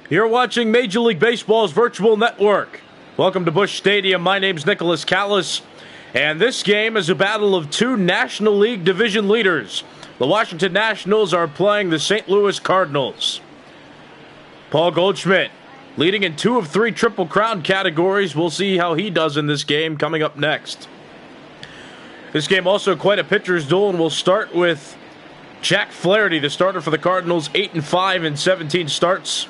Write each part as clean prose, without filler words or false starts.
You're watching Major League Baseball's virtual network. Welcome to Busch Stadium. My name's Nicholas Callis, and this game is a battle of two National League division leaders. The Washington Nationals are playing the St. Louis Cardinals. Paul Goldschmidt leading in 2 of 3 Triple Crown categories. We'll see how he does in this game coming up next. This game also quite a pitcher's duel, and we'll start with Jack Flaherty, the starter for the Cardinals, 8-5 in 17 starts.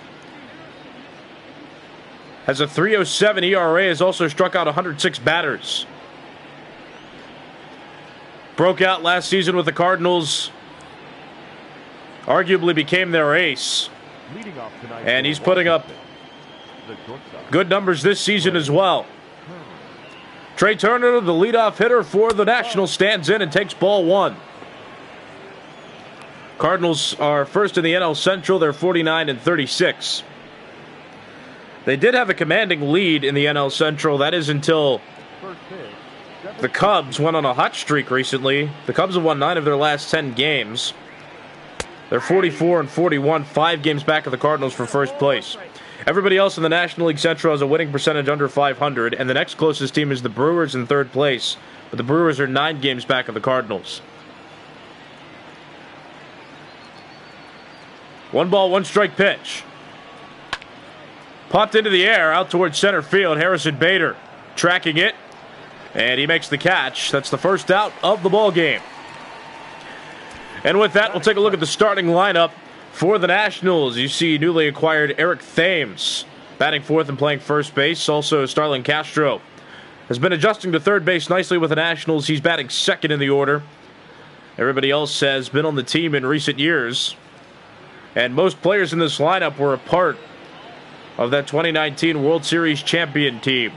Has a 3.07 ERA, has also struck out 106 batters. Broke out last season with the Cardinals. Arguably became their ace. And he's putting up good numbers this season as well. Trey Turner, the leadoff hitter for the Nationals, stands in and takes ball 1. Cardinals are first in the NL Central. They're 49-36. They did have a commanding lead in the NL Central. That is until the Cubs went on a hot streak recently. The Cubs have won 9 of their last 10 games. They're 44-41, 5 games back of the Cardinals for first place. Everybody else in the National League Central has a winning percentage under 500, and the next closest team is the Brewers in third place. But the Brewers are 9 games back of the Cardinals. 1 ball, 1 strike pitch. Popped into the air, out towards center field. Harrison Bader tracking it, and he makes the catch. That's the first out of the ball game. And with that, we'll take a look at the starting lineup for the Nationals. You see newly acquired Eric Thames batting fourth and playing first base. Also, Starlin Castro has been adjusting to third base nicely with the Nationals. He's batting second in the order. Everybody else has been on the team in recent years. And most players in this lineup were a part of that 2019 World Series champion team.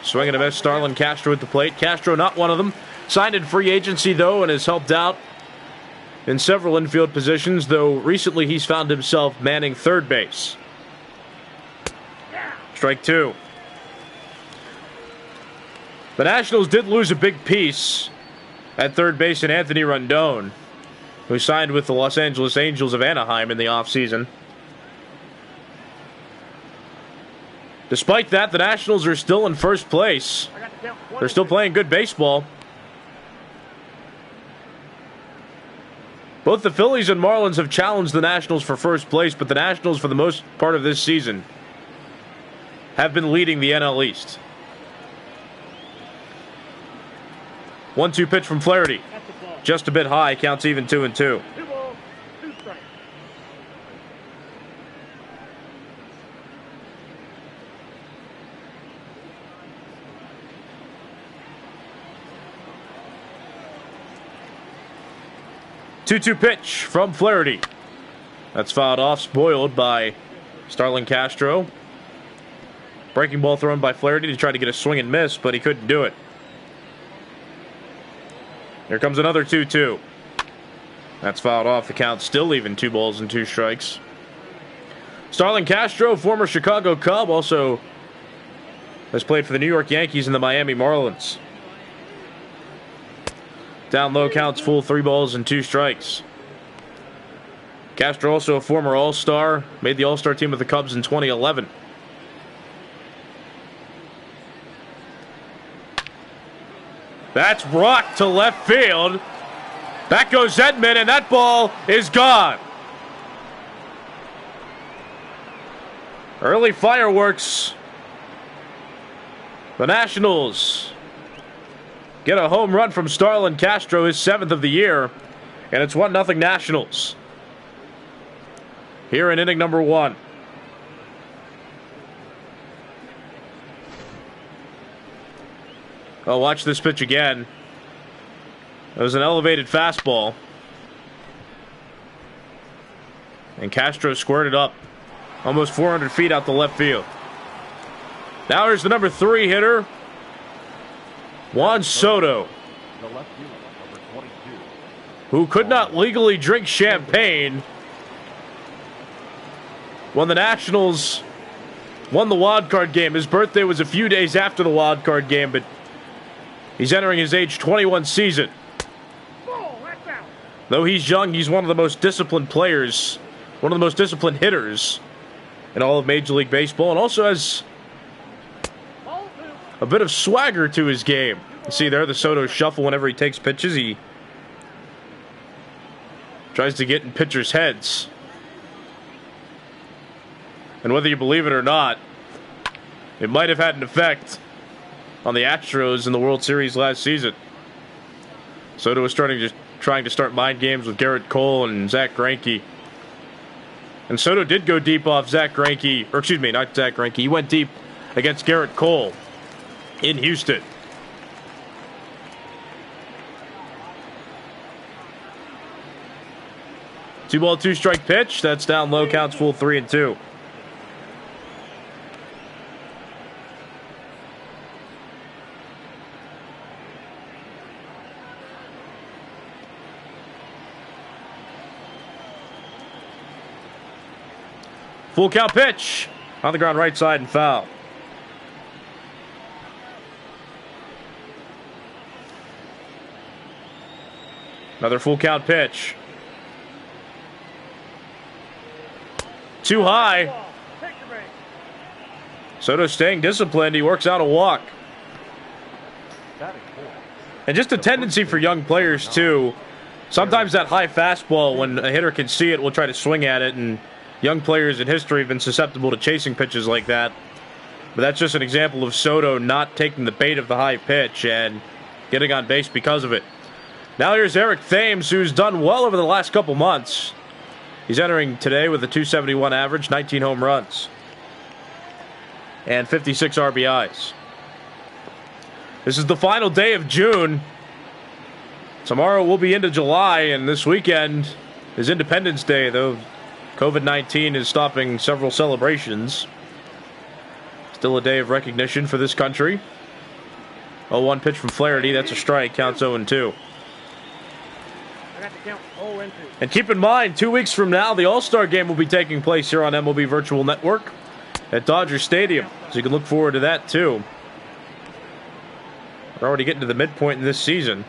Swinging a miss, Starlin Castro at the plate. Castro not one of them. Signed in free agency, though, and has helped out in several infield positions, though recently he's found himself manning third base. Strike 2. The Nationals did lose a big piece at third base in Anthony Rendon, who signed with the Los Angeles Angels of Anaheim in the offseason. Despite that, the Nationals are still in first place. They're still playing good baseball. Both the Phillies and Marlins have challenged the Nationals for first place, but the Nationals, for the most part of this season, have been leading the NL East. 1-2 pitch from Flaherty. Just a bit high, counts even 2-2. 2-2 pitch from Flaherty. That's fouled off, spoiled by Starlin Castro. Breaking ball thrown by Flaherty to try to get a swing and miss, but he couldn't do it. Here comes another 2-2. That's fouled off. The count still even, 2 balls and 2 strikes. Starlin Castro, former Chicago Cub, also has played for the New York Yankees and the Miami Marlins. Down low, counts full, 3 balls and 2 strikes. Castro, also a former All-Star, made the All-Star team with the Cubs in 2011. That's rocked to left field. Back goes Edman, and that ball is gone. Early fireworks. The Nationals get a home run from Starlin Castro, his 7th of the year, and it's 1-0 Nationals. Here in inning number 1. Oh, watch this pitch again. It was an elevated fastball. And Castro squirted up almost 400 feet out the left field. Now here's the number 3 hitter, Juan Soto, who could not legally drink champagne when the Nationals won the wild card game. His birthday was a few days after the wild card game, but he's entering his age 21 season. Though he's young, he's one of the most disciplined players, one of the most disciplined hitters in all of Major League Baseball, and also has a bit of swagger to his game. You see there the Soto shuffle whenever he takes pitches. He tries to get in pitchers' heads. And whether you believe it or not, it might have had an effect on the Astros in the World Series last season. Soto was trying to start mind games with Garrett Cole and Zach Greinke. And Soto did go deep off Zach Greinke, or excuse me, not Zach Greinke. He went deep against Garrett Cole in Houston. Two ball, two strike pitch. That's down low, counts full 3-2. Full count pitch. On the ground right side and foul. Another full count pitch. Too high. Soto staying disciplined. He works out a walk. And just a tendency for young players, too. Sometimes that high fastball, when a hitter can see it, will try to swing at it. And young players in history have been susceptible to chasing pitches like that. But that's just an example of Soto not taking the bait of the high pitch and getting on base because of it. Now here's Eric Thames, who's done well over the last couple months. He's entering today with a .271 average, 19 home runs, and 56 RBIs. This is the final day of June. Tomorrow we'll be into July, and this weekend is Independence Day, though COVID-19 is stopping several celebrations. Still a day of recognition for this country. 0-1 pitch from Flaherty, that's a strike, counts 0-2. And keep in mind, 2 weeks from now, the All-Star Game will be taking place here on MLB Virtual Network at Dodger Stadium. So you can look forward to that, too. We're already getting to the midpoint in this season.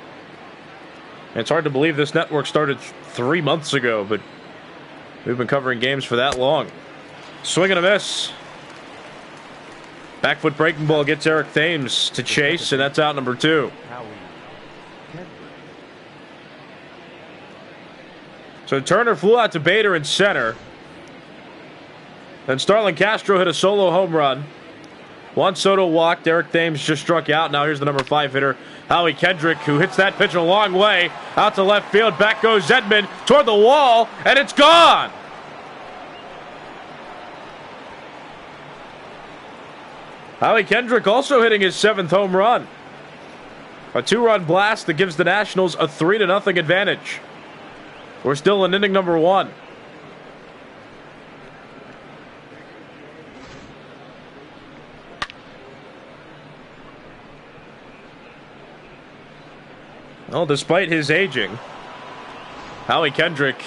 And it's hard to believe this network started 3 months ago, but we've been covering games for that long. Swing and a miss. Back foot breaking ball gets Eric Thames to chase, and that's out number 2. So Turner flew out to Bader in center. Then Starlin Castro hit a solo home run. Juan Soto walked. Eric Thames just struck out. Now here's the number 5 hitter, Howie Kendrick, who hits that pitch a long way. Out to left field. Back goes Zedman toward the wall, and it's gone. Howie Kendrick also hitting his 7th home run. A 2-run blast that gives the Nationals a 3-0 advantage. We're still in inning number 1. Well, despite his aging, Howie Kendrick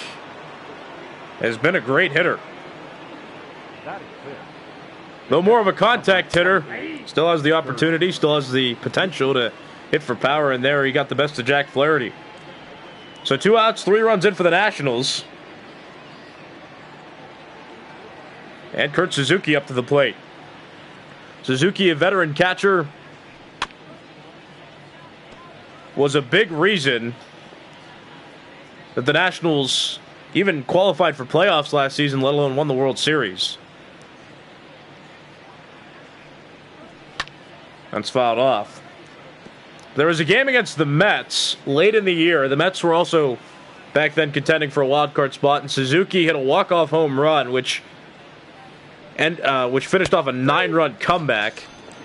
has been a great hitter. Though more of a contact hitter, still has the opportunity, still has the potential to hit for power, and there he got the best of Jack Flaherty. So 2 outs, 3 runs in for the Nationals. And Kurt Suzuki up to the plate. Suzuki, a veteran catcher, was a big reason that the Nationals even qualified for playoffs last season, let alone won the World Series. That's fouled off. There was a game against the Mets late in the year. The Mets were also back then contending for a wild card spot, and Suzuki hit a walk-off home run, which finished off a 9-run comeback.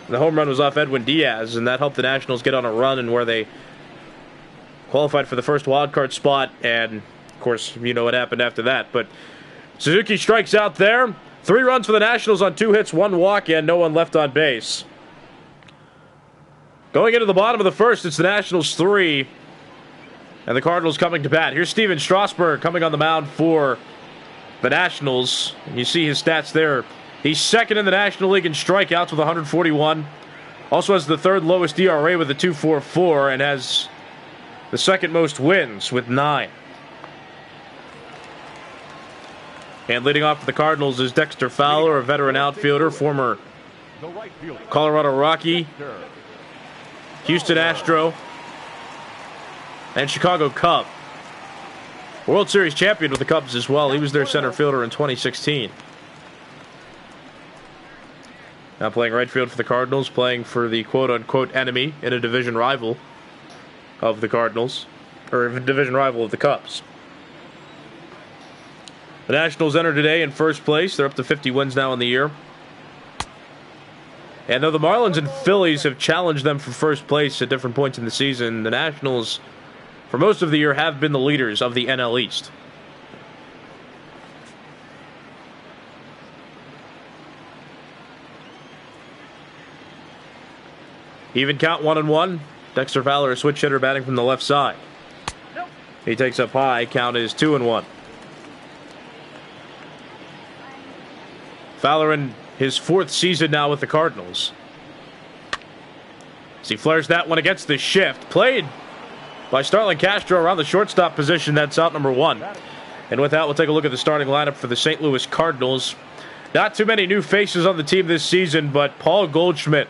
The home run was off Edwin Diaz, and that helped the Nationals get on a run, and where they qualified for the first wild card spot. And of course, you know what happened after that. But Suzuki strikes out there. 3 runs for the Nationals on 2 hits, 1 walk, and no one left on base. Going into the bottom of the first, it's the Nationals 3, and the Cardinals coming to bat. Here's Steven Strasburg coming on the mound for the Nationals. And you see his stats there. He's 2nd in the National League in strikeouts with 141. Also has the 3rd lowest ERA with a 2.44, and has the 2nd most wins with 9. And leading off for the Cardinals is Dexter Fowler, a veteran outfielder, former Colorado Rocky, Houston Astro, and Chicago Cub. World Series champion with the Cubs as well. He was their center fielder in 2016. Now playing right field for the Cardinals, playing for the quote-unquote enemy in a division rival of the Cardinals, or a division rival of the Cubs. The Nationals enter today in first place. They're up to 50 wins now in the year. And though the Marlins and Phillies have challenged them for first place at different points in the season, the Nationals, for most of the year, have been the leaders of the NL East. Even count 1-1. Dexter Fowler, a switch hitter, batting from the left side. He takes up high. Count is 2-1. Fowler in his fourth season now with the Cardinals. As he flares that one against the shift. Played by Starlin Castro around the shortstop position. That's out number 1. And with that, we'll take a look at the starting lineup for the St. Louis Cardinals. Not too many new faces on the team this season, but Paul Goldschmidt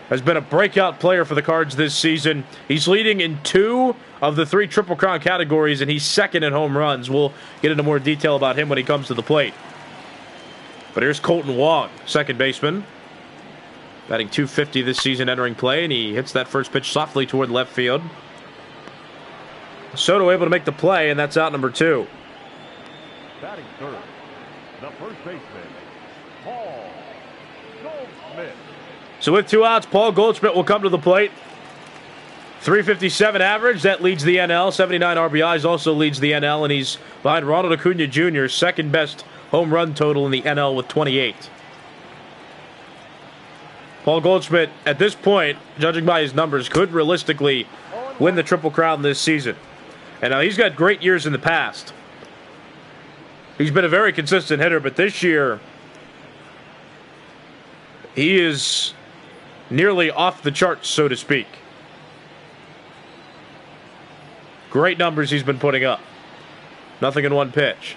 has been a breakout player for the Cards this season. He's leading in 2 of the 3 Triple Crown categories, and he's second in home runs. We'll get into more detail about him when he comes to the plate. But here's Colton Wong, second baseman, batting .250 this season entering play, and he hits that first pitch softly toward left field. Soto able to make the play, and that's out number 2. Batting third, the first baseman, Paul Goldschmidt. So with 2 outs, Paul Goldschmidt will come to the plate. .357 average, that leads the NL. 79 RBIs also leads the NL, and he's behind Ronald Acuna Jr., second best home run total in the NL with 28. Paul Goldschmidt, at this point, judging by his numbers, could realistically win the Triple Crown this season. And now he's got great years in the past. He's been a very consistent hitter, but this year he is nearly off the charts, so to speak. Great numbers he's been putting up. Nothing in one pitch.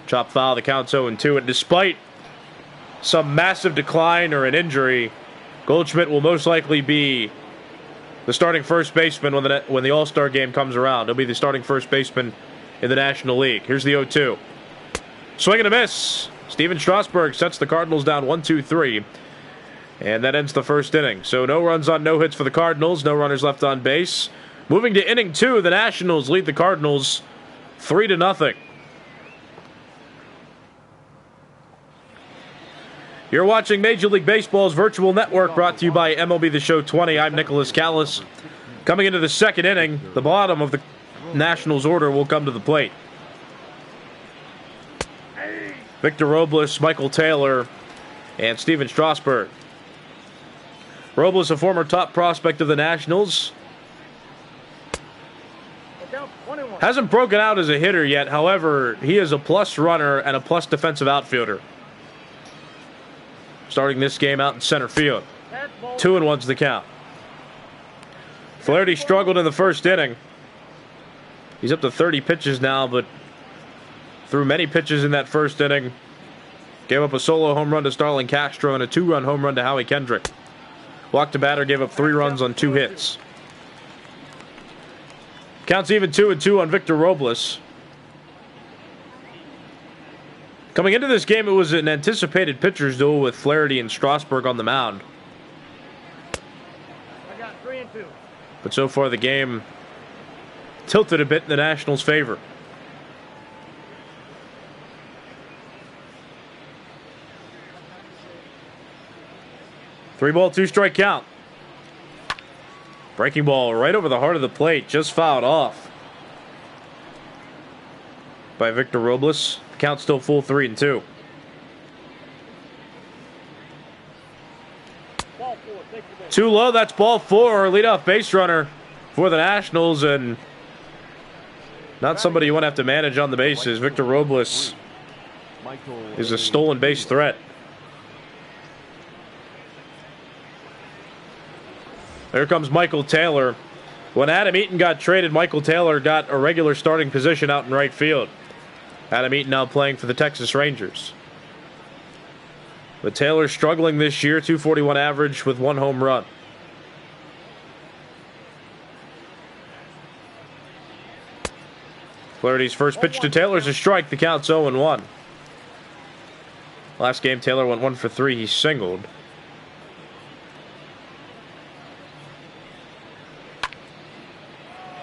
Chop foul, the count's 0-2, and despite some massive decline or an injury, Goldschmidt will most likely be the starting first baseman when the All-Star game comes around. He'll be the starting first baseman in the National League. Here's the 0-2. Swing and a miss. Steven Strasburg sets the Cardinals down 1-2-3. And that ends the first inning. So no runs on no hits for the Cardinals. No runners left on base. Moving to inning 2, the Nationals lead the Cardinals 3-0. You're watching Major League Baseball's virtual network, brought to you by MLB The Show 20. I'm Nicholas Callis. Coming into the second inning, the bottom of the Nationals order will come to the plate. Victor Robles, Michael Taylor, and Steven Strasburg. Robles, a former top prospect of the Nationals, hasn't broken out as a hitter yet. However, he is a plus runner and a plus defensive outfielder. Starting this game out in center field. 2-1's the count. Flaherty struggled in the first inning. He's up to 30 pitches now, but threw many pitches in that first inning. Gave up a solo home run to Starlin Castro and a 2-run home run to Howie Kendrick. Walked to batter, gave up 3 runs on 2 hits. Counts even 2-2 on Victor Robles. Coming into this game, it was an anticipated pitcher's duel with Flaherty and Strasburg on the mound. I got 3-2. But so far the game tilted a bit in the Nationals' favor. Three ball, 2-strike count. Breaking ball right over the heart of the plate, just fouled off by Victor Robles. Count still full, 3-2. Too low, that's ball 4. Leadoff base runner for the Nationals, and not somebody you want to have to manage on the bases. Victor Robles is a stolen base threat. There comes Michael Taylor. When Adam Eaton got traded, Michael Taylor got a regular starting position out in right field. Adam Eaton now playing for the Texas Rangers. But Taylor struggling this year, 241 average with 1 home run. Flaherty's first pitch to Taylor's a strike. The count's 0-1. Last game, Taylor went 1 for 3. He singled.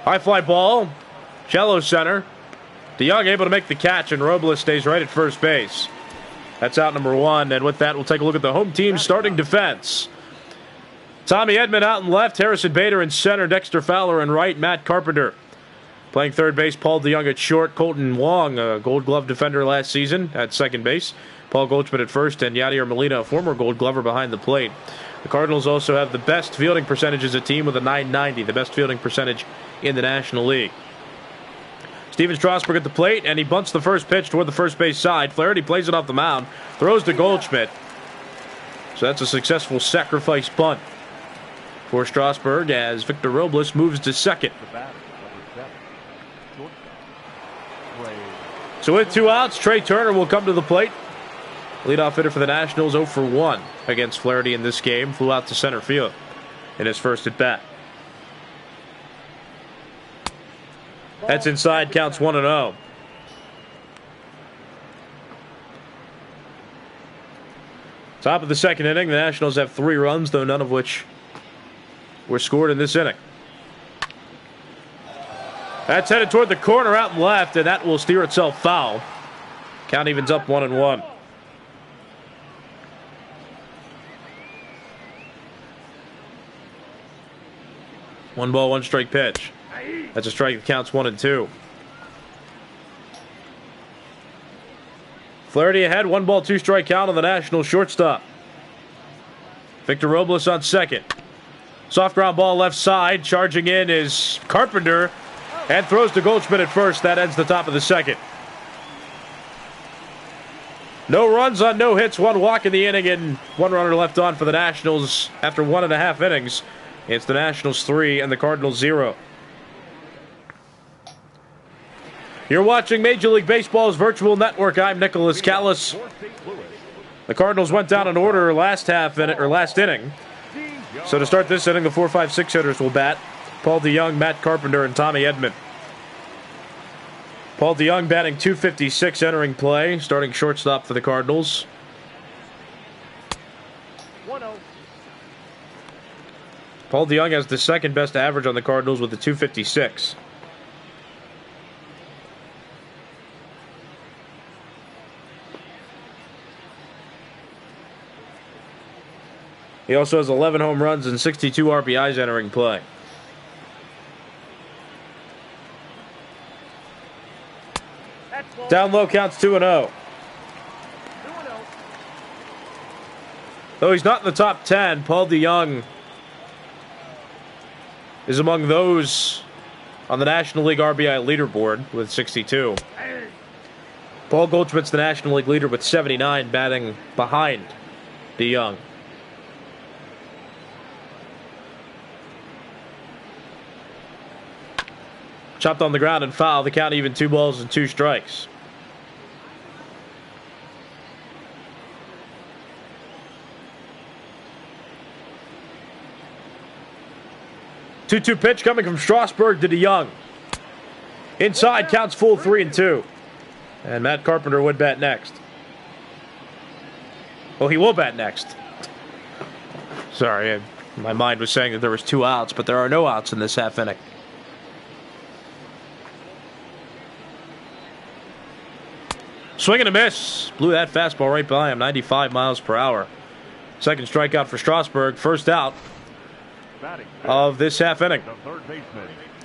High fly ball. Shallow center. DeYoung able to make the catch, and Robles stays right at first base. That's out number 1. And with that, we'll take a look at the home team's starting defense. Tommy Edman out in left. Harrison Bader in center. Dexter Fowler in right. Matt Carpenter playing third base. Paul DeYoung at short. Colton Wong, a Gold Glove defender last season, at second base. Paul Goldschmidt at first, and Yadier Molina, a former Gold Glover, behind the plate. The Cardinals also have the best fielding percentage as a team with a .990, the best fielding percentage in the National League. Steven Strasburg at the plate, and he bunts the first pitch toward the first base side. Flaherty plays it off the mound, throws to Goldschmidt. So that's a successful sacrifice bunt for Strasburg as Victor Robles moves to second. So with 2 outs, Trey Turner will come to the plate. Leadoff hitter for the Nationals, 0 for 1 against Flaherty in this game. Flew out to center field in his first at bat. That's inside, counts 1-0. Top of the second inning, the Nationals have 3 runs, though none of which were scored in this inning. That's headed toward the corner out and left, and that will steer itself foul. Count evens up 1-1. One ball, 1 strike pitch. That's a strike that counts 1-2. Flaherty ahead, 1 ball, 2 strike count on the National shortstop. Victor Robles on second. Soft ground ball left side. Charging in is Carpenter and throws to Goldschmidt at first. That ends the top of the second. No runs on no hits, 1 walk in the inning, and 1 runner left on for the Nationals after 1.5 innings. It's the Nationals 3 and the Cardinals 0. You're watching Major League Baseball's virtual network. I'm Nicholas Callis. The Cardinals went down in order last inning. So to start this inning, the 4, 5, 6 hitters will bat. Paul DeYoung, Matt Carpenter, and Tommy Edman. Paul DeYoung batting .256 entering play, starting shortstop for the Cardinals. 1-0. Paul DeYoung has the second best average on the Cardinals with a .256. He also has 11 home runs and 62 RBIs entering play. Down low, counts 2-0. Though he's not in the top 10, Paul DeYoung is among those on the National League RBI leaderboard with 62. Paul Goldschmidt's the National League leader with 79, batting behind DeYoung. Chopped on the ground and foul. The count even 2 balls and 2 strikes. Two-two pitch coming from Strasburg to DeYoung. Inside, counts full 3-2. And Matt Carpenter would bat next. Well, he will bat next. Sorry, my mind was saying that there was 2 outs, but there are no outs in this half inning. Swing and a miss. Blew that fastball right by him, 95 miles per hour. Second strikeout for Strasburg. First out of this half inning.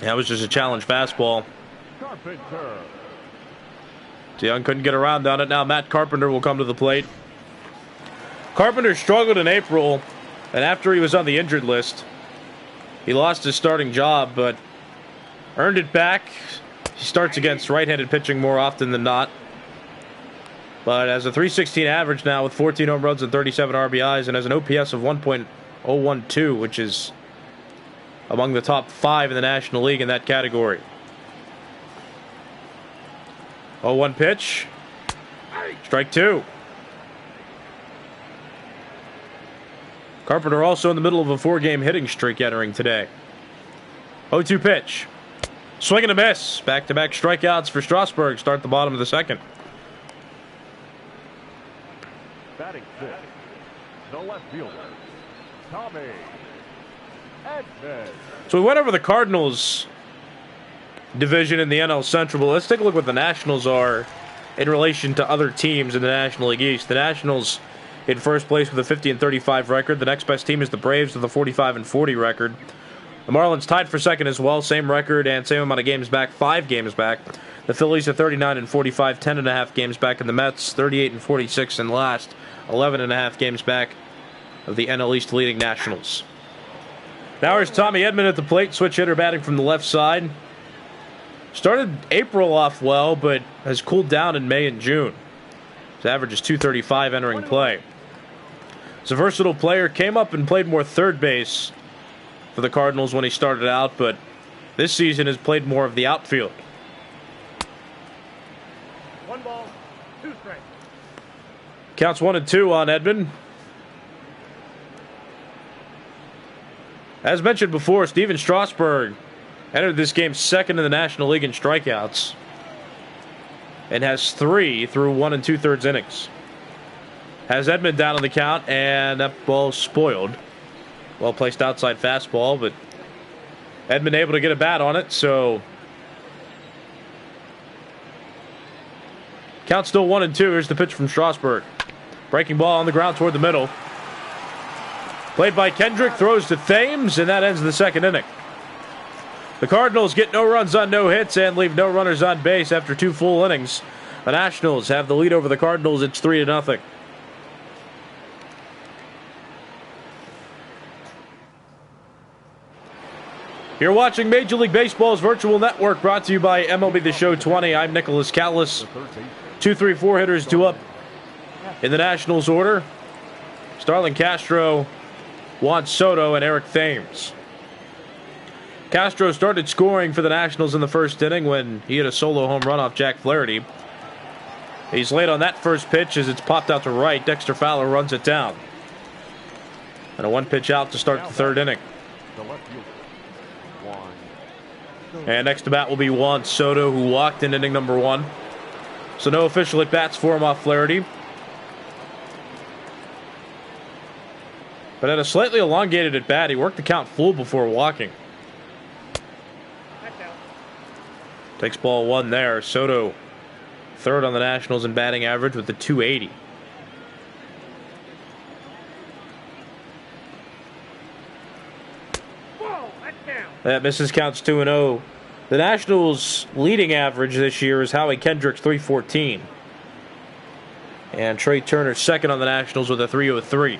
That was just a challenge fastball. DeYoung couldn't get around on it. Now Matt Carpenter will come to the plate. Carpenter struggled in April, and after he was on the injured list, he lost his starting job, but earned it back. He starts against right-handed pitching more often than not. But has a .316 average now with 14 home runs and 37 RBIs, and has an OPS of 1.012, which is among the top 5 in the National League in that category. 0-1 pitch. Strike two. Carpenter also in the middle of a 4-game hitting streak entering today. 0-2 pitch. Swing and a miss. Back-to-back strikeouts for Strasburg. Start the bottom of the second. Batting fifth, the left fielder, Tommy Edman. So we went over the Cardinals division in the NL Central, but let's take a look what the Nationals are in relation to other teams in the National League East. The Nationals in first place with a 50-35 record. The next best team is the Braves with a 45-40 record. The Marlins tied for second as well, same record and same amount of games back, 5 games back. The Phillies are 39-45, 10.5 games back, and the Mets 38-46 and last, 11.5 games back of the NL East leading Nationals. Now here's Tommy Edman at the plate, switch hitter batting from the left side. Started April off well, but has cooled down in May and June. His average is .235 entering play. He's a versatile player, came up and played more third base for the Cardinals when he started out, but this season has played more of the outfield. 1 ball, 2 strikes. Counts 1-2 on Edman. As mentioned before, Steven Strasburg entered this game second in the National League in strikeouts and has 3 through 1 2/3 innings. Has Edman down on the count, and that ball spoiled. Well placed outside fastball, but Edman able to get a bat on it, so count still 1-2. Here's the pitch from Strasburg. Breaking ball on the ground toward the middle. Played by Kendrick, throws to Thames, and that ends the second inning. The Cardinals get no runs on no hits and leave no runners on base after 2 full innings. The Nationals have the lead over the Cardinals. It's 3-0. You're watching Major League Baseball's virtual network, brought to you by MLB The Show 20. I'm Nicholas Callis. 2, 3, 4 hitters due up in the Nationals order. Starlin Castro, Juan Soto, and Eric Thames. Castro started scoring for the Nationals in the first inning when he hit a solo home run off Jack Flaherty. He's late on that first pitch as it's popped out to right. Dexter Fowler runs it down. And a 1-pitch out to start the third inning. And next to bat will be Juan Soto, who walked in inning number 1. So no official at-bats for him off Flaherty. But at a slightly elongated at-bat, he worked the count full before walking. Takes ball 1 there. Soto third on the Nationals in batting average with the .280. That misses, counts 2-0. The Nationals' leading average this year is Howie Kendrick's .314. And Trey Turner second on the Nationals with a .303.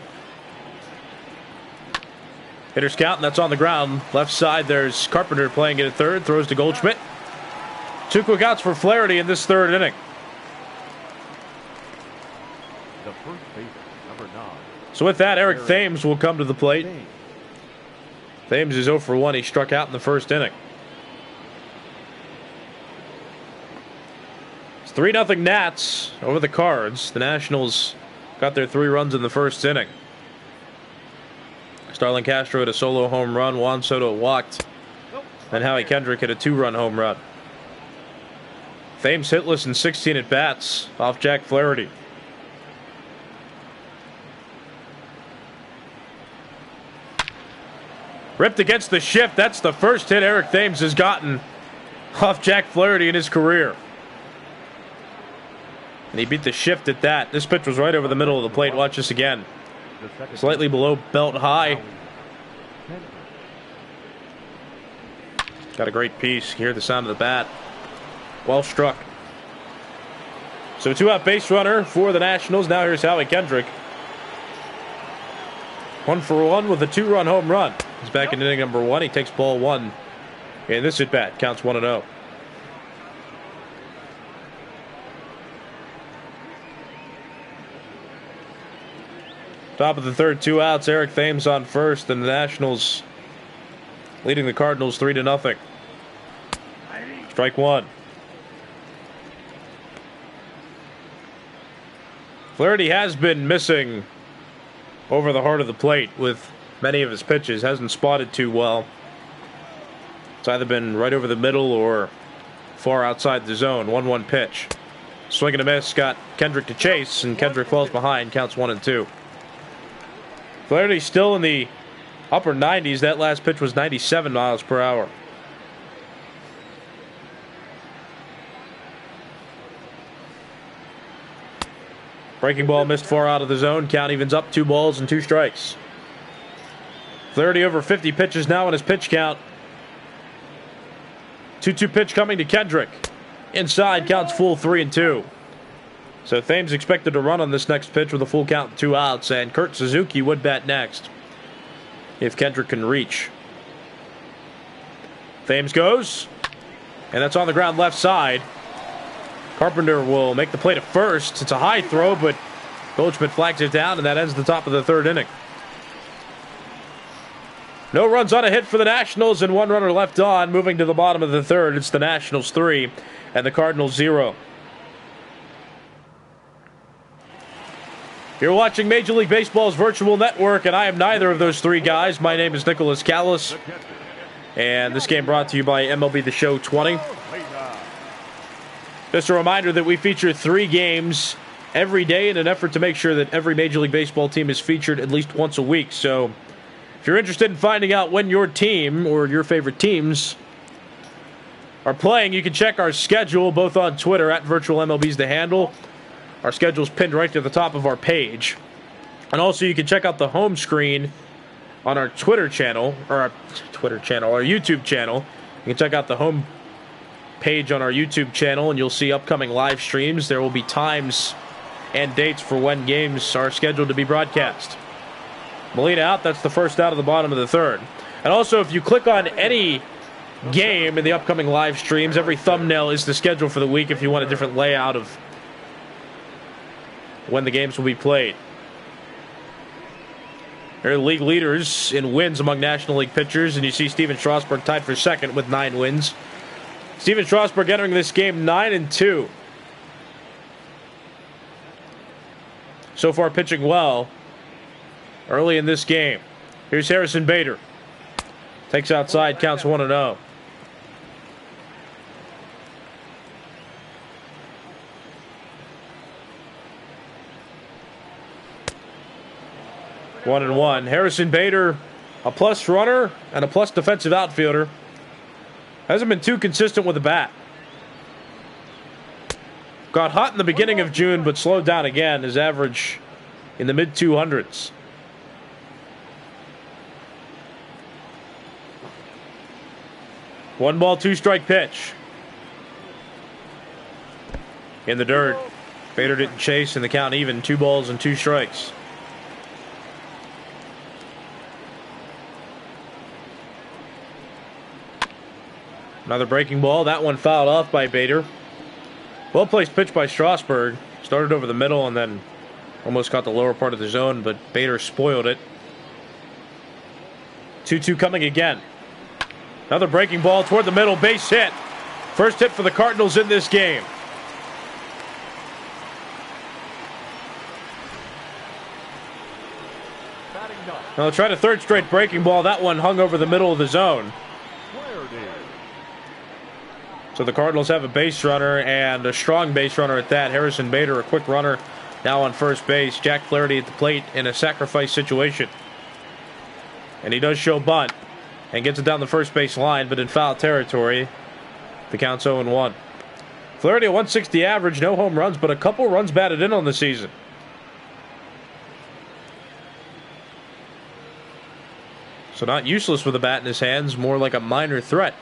Hitters count, and that's on the ground. Left side, there's Carpenter playing it at third. Throws to Goldschmidt. 2 quick outs for Flaherty in this third inning. The first baseman, number 9. So with that, Eric Thames will come to the plate. Thames is 0 for 1. He struck out in the first inning. It's 3-0 Nats over the Cards. The Nationals got their 3 runs in the first inning. Starlin Castro hit a solo home run. Juan Soto walked. And Howie Kendrick hit a 2-run home run. Thames hitless in 16 at-bats off Jack Flaherty. Ripped against the shift. That's the first hit Eric Thames has gotten off Jack Flaherty in his career. And he beat the shift at that. This pitch was right over the middle of the plate. Watch this again. Slightly below belt high. Got a great piece. Hear the sound of the bat. Well struck. So 2-out base runner for the Nationals. Now here's Howie Kendrick. 1 for 1 with a 2-run home run. He's back in inning number 1. He takes ball 1 in this at bat. Counts 1-0. Top of the third, 2 outs. Eric Thames on first, and the Nationals leading the Cardinals 3-0. Strike 1. Flaherty has been missing over the heart of the plate with many of his pitches. Hasn't spotted too well. It's either been right over the middle or far outside the zone. 1-1 pitch. Swing and a miss. Got Kendrick to chase, and Kendrick falls behind. Counts 1-2. Flaherty still in the upper 90s. That last pitch was 97 miles per hour. Breaking ball missed far out of the zone. Count evens up. 2 balls and 2 strikes. Flaherty over 50 pitches now in his pitch count. 2-2 pitch coming to Kendrick. Inside, counts full 3-2. So Thames expected to run on this next pitch with a full count and 2 outs, and Kurt Suzuki would bat next if Kendrick can reach. Thames goes, and that's on the ground left side. Carpenter will make the play to first. It's a high throw, but Goldschmidt flags it down, and that ends the top of the 3rd inning. No runs on a hit for the Nationals, and 1 runner left on. Moving to the bottom of the 3rd, it's the Nationals 3 and the Cardinals 0. You're watching Major League Baseball's virtual network, and I am neither of those 3 guys. My name is Nicholas Callis, and this game brought to you by MLB The Show 20. Just a reminder that we feature 3 games every day in an effort to make sure that every Major League Baseball team is featured at least once a week. So if you're interested in finding out when your team or your favorite teams are playing, you can check our schedule both on Twitter at VirtualMLB's the handle. Our schedule is pinned right to the top of our page. And also you can check out the home screen on our Twitter channel, or our YouTube channel. You can check out the home page on our YouTube channel, and you'll see upcoming live streams. There will be times and dates for when games are scheduled to be broadcast. Molina out. That's the first out of the bottom of the 3rd. And also, if you click on any game in the upcoming live streams, every thumbnail is the schedule for the week if you want a different layout of when the games will be played. They're the league leaders in wins among National League pitchers, and you see Steven Strasburg tied for 2nd with 9 wins. Steven Strasburg entering this game 9-2. So far pitching well early in this game. Here's Harrison Bader. Takes outside, counts 1-0. One and one. Harrison Bader, a plus runner and a plus defensive outfielder. Hasn't been too consistent with the bat. Got hot in the beginning of June, but slowed down again. His average in the mid-200s. One ball, 2 strike pitch. In the dirt. Bader didn't chase, and the count even. 2 balls and 2 strikes. Another breaking ball. That one fouled off by Bader. Well-placed pitch by Strasburg. Started over the middle and then almost caught the lower part of the zone, but Bader spoiled it. 2-2 coming again. Another breaking ball toward the middle. Base hit. First hit for the Cardinals in this game. Now they'll try a 3rd straight breaking ball. That one hung over the middle of the zone. So the Cardinals have a base runner, and a strong base runner at that. Harrison Bader, a quick runner, now on first base. Jack Flaherty at the plate in a sacrifice situation. And he does show bunt and gets it down the first base line, but in foul territory. The count's 0-1. Flaherty a 160 average, no home runs, but a couple runs batted in on the season. So not useless with a bat in his hands, more like a minor threat.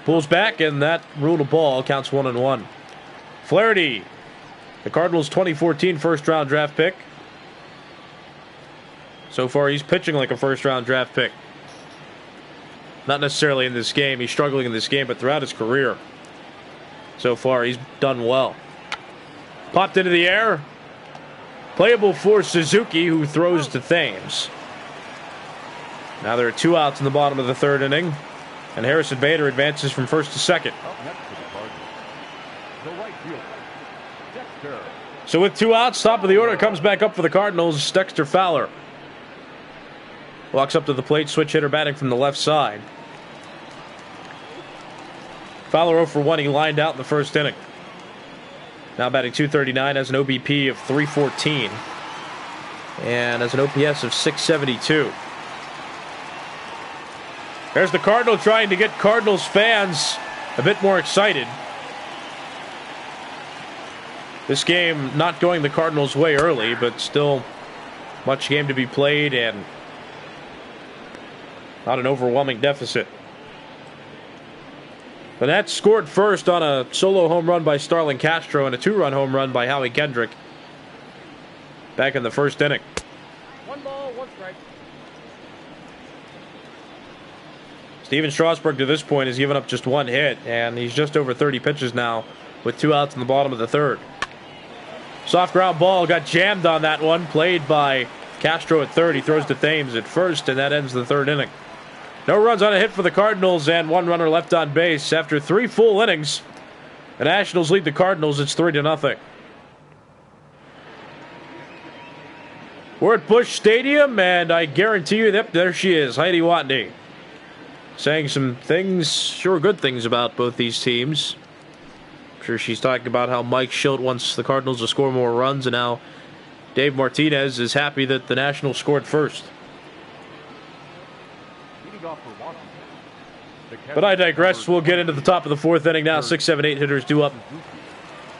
Pulls back, and that ruled a ball. Counts 1-1. Flaherty, the Cardinals' 2014 first-round draft pick. So far, he's pitching like a first-round draft pick. Not necessarily in this game. He's struggling in this game, but throughout his career, so far, he's done well. Popped into the air. Playable for Suzuki, who throws to Thames. Now there are 2 outs in the bottom of the 3rd inning. And Harrison Bader advances from first to second. Up next for the Cardinals, the right fielder, Dexter So with 2 outs, top of the order comes back up for the Cardinals, Dexter Fowler. Walks up to the plate, switch hitter batting from the left side. Fowler 0 for 1, he lined out in the first inning. Now batting .239, has an OBP of .314. And has an OPS of .672. There's the Cardinal trying to get Cardinals fans a bit more excited. This game not going the Cardinals' way early, but still much game to be played and not an overwhelming deficit. The Nats scored first on a solo home run by Starlin Castro and a 2-run home run by Howie Kendrick back in the first inning. 1 ball, 1 strike. Steven Strasburg to this point has given up just 1 hit, and he's just over 30 pitches now with 2 outs in the bottom of the third. Soft ground ball got jammed on that one, played by Castro at third. He throws to Thames at first, and that ends the third inning. No runs on a hit for the Cardinals, and 1 runner left on base. After 3 full innings, the Nationals lead the Cardinals. It's 3-0. We're at Busch Stadium, and I guarantee you, yep, there she is, Heidi Watney, saying some things, sure good things about both these teams. Sure, she's talking about how Mike Schilt wants the Cardinals to score more runs, and how Dave Martinez is happy that the Nationals scored first. But I digress. We'll get into the top of the 4th inning now. 6, 7, 8 hitters due up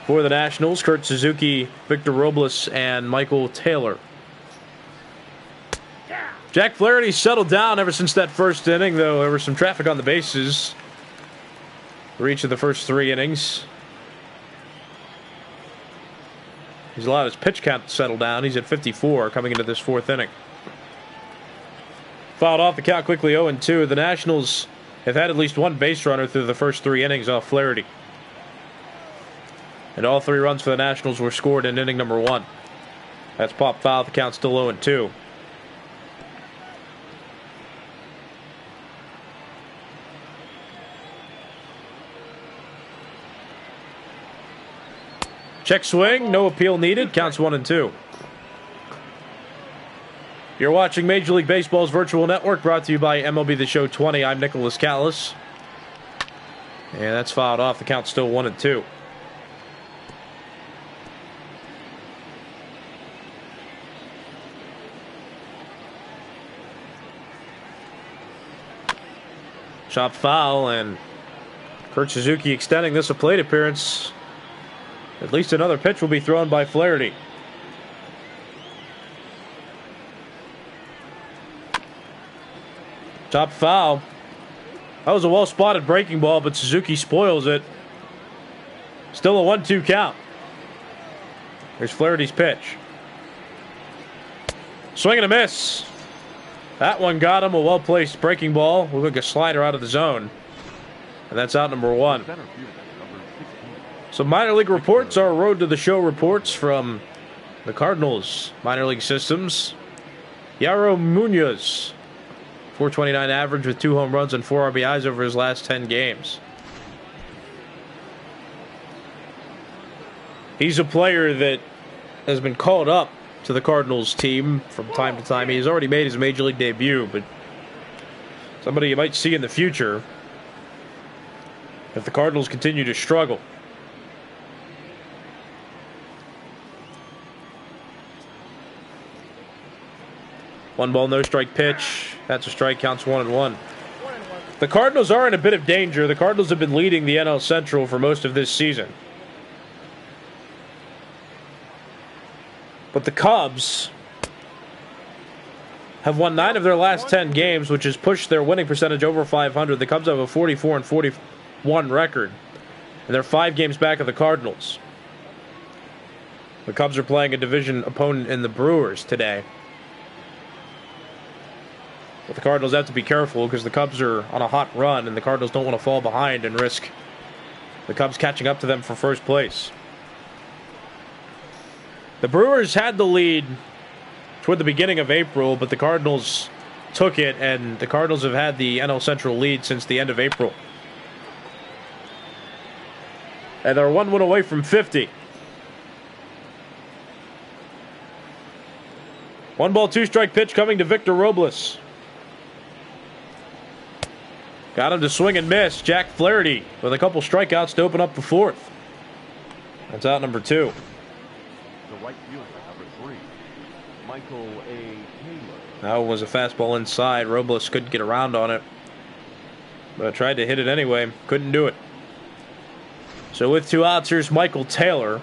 for the Nationals. Kurt Suzuki, Victor Robles, and Michael Taylor. Jack Flaherty settled down ever since that first inning, though there was some traffic on the bases for each of the first 3 innings. He's allowed his pitch count to settle down. He's at 54 coming into this 4th inning. Fouled off, the count quickly 0-2. The Nationals have had at least 1 base runner through the first 3 innings off Flaherty. And all 3 runs for the Nationals were scored in inning number 1. That's popped foul, the count's still 0-2. Check swing, no appeal needed, counts 1-2. You're watching Major League Baseball's virtual network, brought to you by MLB The Show 20. I'm Nicholas Callis. And that's fouled off, the count's still 1-2. Chop foul, and Kurt Suzuki extending this a plate appearance. At least another pitch will be thrown by Flaherty. Top foul. That was a well-spotted breaking ball, but Suzuki spoils it. Still a 1-2 count. Here's Flaherty's pitch. Swing and a miss. That one got him, a well-placed breaking ball. We'll look a slider out of the zone. And that's out number 1. Some minor league reports, our Road to the Show reports from the Cardinals minor league systems. Yaro Munoz, .429 average with 2 home runs and 4 RBIs over his last 10 games. He's a player that has been called up to the Cardinals team from time to time. He's already made his major league debut, but somebody you might see in the future if the Cardinals continue to struggle. One ball, no strike pitch. That's a strike, counts 1-1. The Cardinals are in a bit of danger. The Cardinals have been leading the NL Central for most of this season. But the Cubs have won 9 of their last 10 games, which has pushed their winning percentage over .500. The Cubs have a 44-41 record, and they're 5 games back of the Cardinals. The Cubs are playing a division opponent in the Brewers today. But the Cardinals have to be careful because the Cubs are on a hot run, and the Cardinals don't want to fall behind and risk the Cubs catching up to them for first place. The Brewers had the lead toward the beginning of April, but the Cardinals took it, and the Cardinals have had the NL Central lead since the end of April. And they're 1 win away from 50. 1 ball, 2 strike pitch coming to Victor Robles. Got him to swing and miss. Jack Flaherty with a couple strikeouts to open up the 4th. That's out number 2. The right fielder, number 3, Michael A. Taylor. That was a fastball inside. Robles couldn't get around on it, but tried to hit it anyway. Couldn't do it. So with 2 outs, here's Michael Taylor.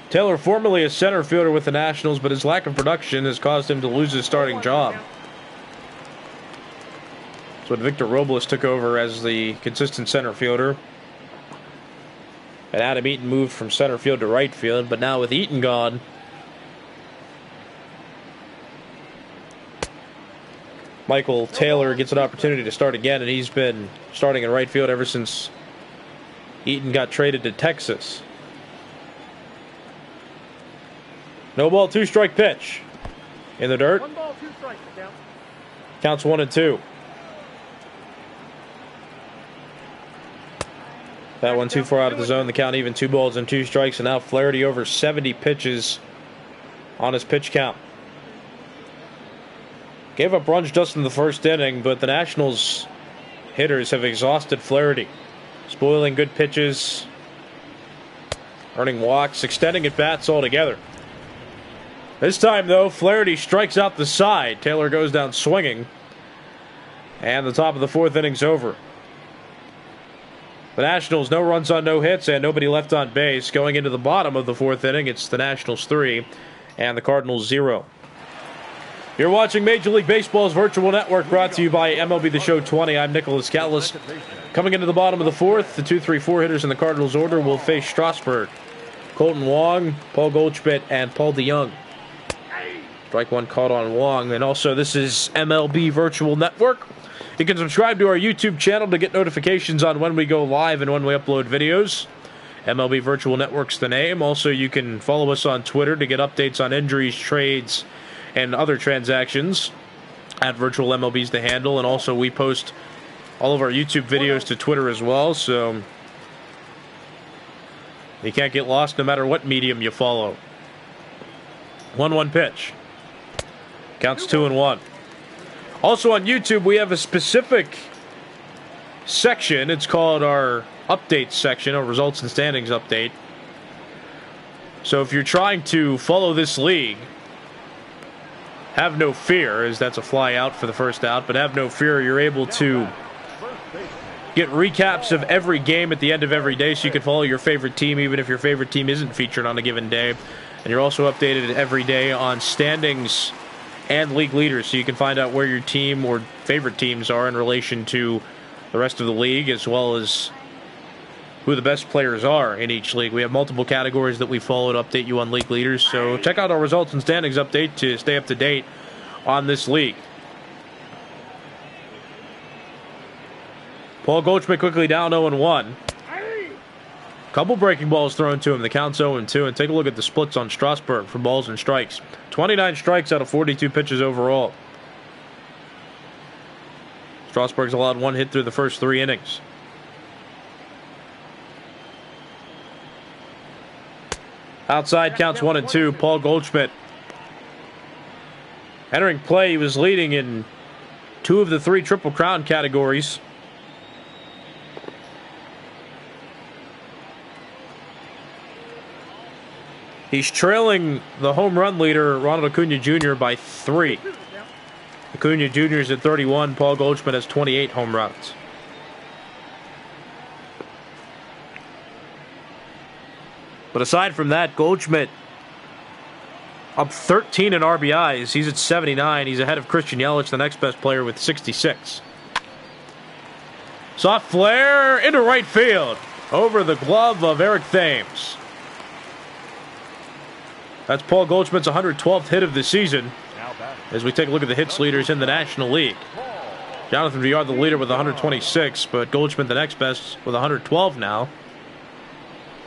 Taylor, formerly a center fielder with the Nationals, but his lack of production has caused him to lose his starting job. So when Victor Robles took over as the consistent center fielder, and Adam Eaton moved from center field to right field, but now with Eaton gone, Michael Taylor gets an opportunity to start again, and he's been starting in right field ever since Eaton got traded to Texas. No ball, 2 strike pitch. In the dirt. 1 ball, 2 strikes. Count. Counts 1 and 2. That one too far out of the zone. The count even, 2 balls and 2 strikes. And now Flaherty over 70 pitches on his pitch count. Gave up runs just in the 1st inning, but the Nationals hitters have exhausted Flaherty. Spoiling good pitches, earning walks, extending at bats altogether. This time, though, Flaherty strikes out the side. Taylor goes down swinging. And the top of the 4th inning's over. The Nationals, no runs on no hits and nobody left on base. Going into the bottom of the 4th inning, it's the Nationals 3 and the Cardinals 0. You're watching Major League Baseball's virtual network, brought to you by MLB The Show 20. I'm Nicholas Callis. Coming into the bottom of the 4th, the 2-3-4 hitters in the Cardinals order will face Strasburg, Colton Wong, Paul Goldschmidt, and Paul DeYoung. Strike 1 caught on Wong. And also, this is MLB Virtual Network. You can subscribe to our YouTube channel to get notifications on when we go live and when we upload videos. MLB Virtual Network's the name. Also, you can follow us on Twitter to get updates on injuries, trades, and other transactions. At Virtual MLB's the handle. And also, we post all of our YouTube videos to Twitter as well. So you can't get lost no matter what medium you follow. 1-1 pitch. Counts 2 and 1. Also on YouTube, we have a specific section. It's called our updates section, or results and standings update. So if you're trying to follow this league, have no fear, as that's a fly out for the 1st out, but have no fear, you're able to get recaps of every game at the end of every day, so you can follow your favorite team even if your favorite team isn't featured on a given day. And you're also updated every day on standings and league leaders, so you can find out where your team or favorite teams are in relation to the rest of the league, as well as who the best players are in each league. We have multiple categories that we follow to update you on league leaders, so check out our results and standings update to stay up to date on this league. Paul Goldschmidt quickly down 0-1. Couple breaking balls thrown to him. The count's 0-2. And take a look at the splits on Strasburg for balls and strikes. 29 strikes out of 42 pitches overall. Strasburg's allowed 1 hit through the first 3 innings. Outside, counts 1-2. Paul Goldschmidt entering play. He was leading in 2 of the 3 Triple Crown categories. He's trailing the home run leader, Ronald Acuna Jr., by 3. Acuna Jr. is at 31. Paul Goldschmidt has 28 home runs. But aside from that, Goldschmidt up 13 in RBIs. He's at 79. He's ahead of Christian Yelich, the next best player, with 66. Soft flare into right field. Over the glove of Eric Thames. That's Paul Goldschmidt's 112th hit of the season. As we take a look at the hits leaders in the National League. Jonathan Villar, the leader, with 126, but Goldschmidt the next best with 112 now.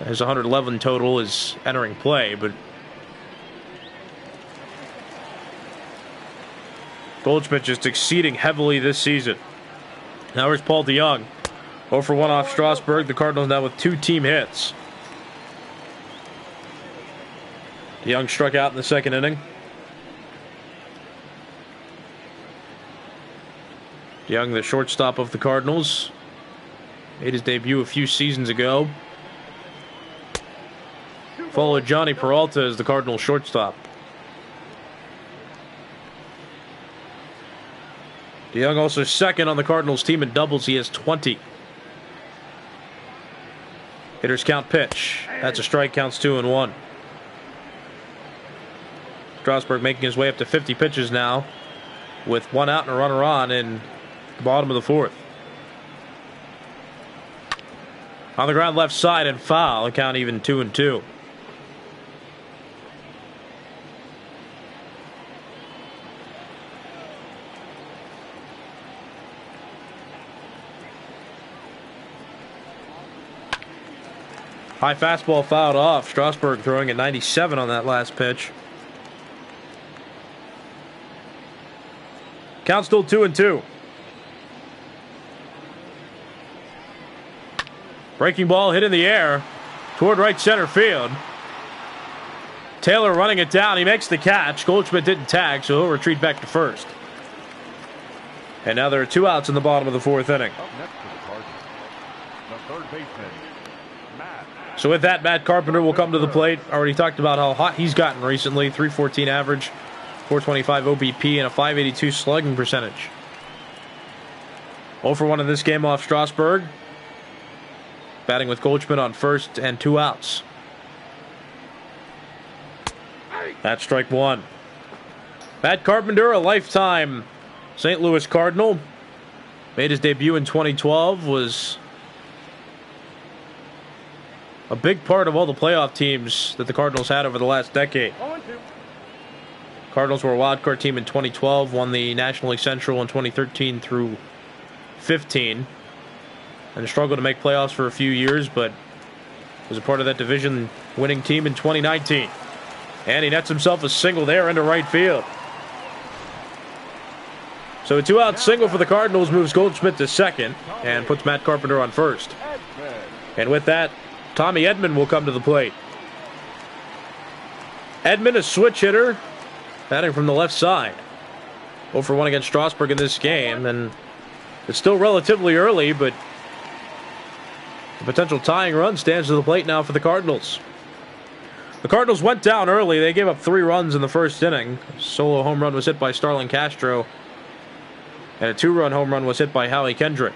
His 111 total is entering play, but Goldschmidt just exceeding heavily this season. Now here's Paul DeYoung. 0-for-1 off Strasburg. The Cardinals now with 2 team hits. Young struck out in the second inning. Young, the shortstop of the Cardinals, made his debut a few seasons ago. Followed Johnny Peralta as the Cardinals shortstop. DeYoung also second on the Cardinals team in doubles. He has 20. Hitters count pitch. That's a strike, counts 2-1. Strasburg making his way up to 50 pitches now, with one out and a runner on in the bottom of the fourth. On the ground left side and foul. The count even 2-2. High fastball fouled off. Strasburg throwing at 97 on that last pitch. Count still 2-2. Breaking ball hit in the air toward right center field. Taylor running it down. He makes the catch. Goldschmidt didn't tag, so he'll retreat back to first. And now there are 2 outs in the bottom of the fourth inning. Up next for the Cardinals, the third baseman, Matt. So with that, Matt Carpenter will come to the plate. Already talked about how hot he's gotten recently. .314 average, 425 OBP, and a .582 slugging percentage. 0 for 1 in this game off Strasburg. Batting with Goldschmidt on first and 2 outs. That's strike one. Matt Carpenter, a lifetime St. Louis Cardinal. Made his debut in 2012. Was a big part of all the playoff teams that the Cardinals had over the last decade. 0-2. Cardinals were a wild card team in 2012, won the National League Central in 2013 through 15, and struggled to make playoffs for a few years, but was a part of that division winning team in 2019. And he nets himself a single there into right field. So a 2-out single for the Cardinals moves Goldschmidt to second and puts Matt Carpenter on first. And with that, Tommy Edman will come to the plate. Edman, a switch hitter, batting from the left side. 0 for 1 against Strasburg in this game, and it's still relatively early, but the potential tying run stands to the plate now for the Cardinals. The Cardinals went down early. They gave up 3 runs in the first inning. A solo home run was hit by Starlin Castro, and a 2-run home run was hit by Howie Kendrick.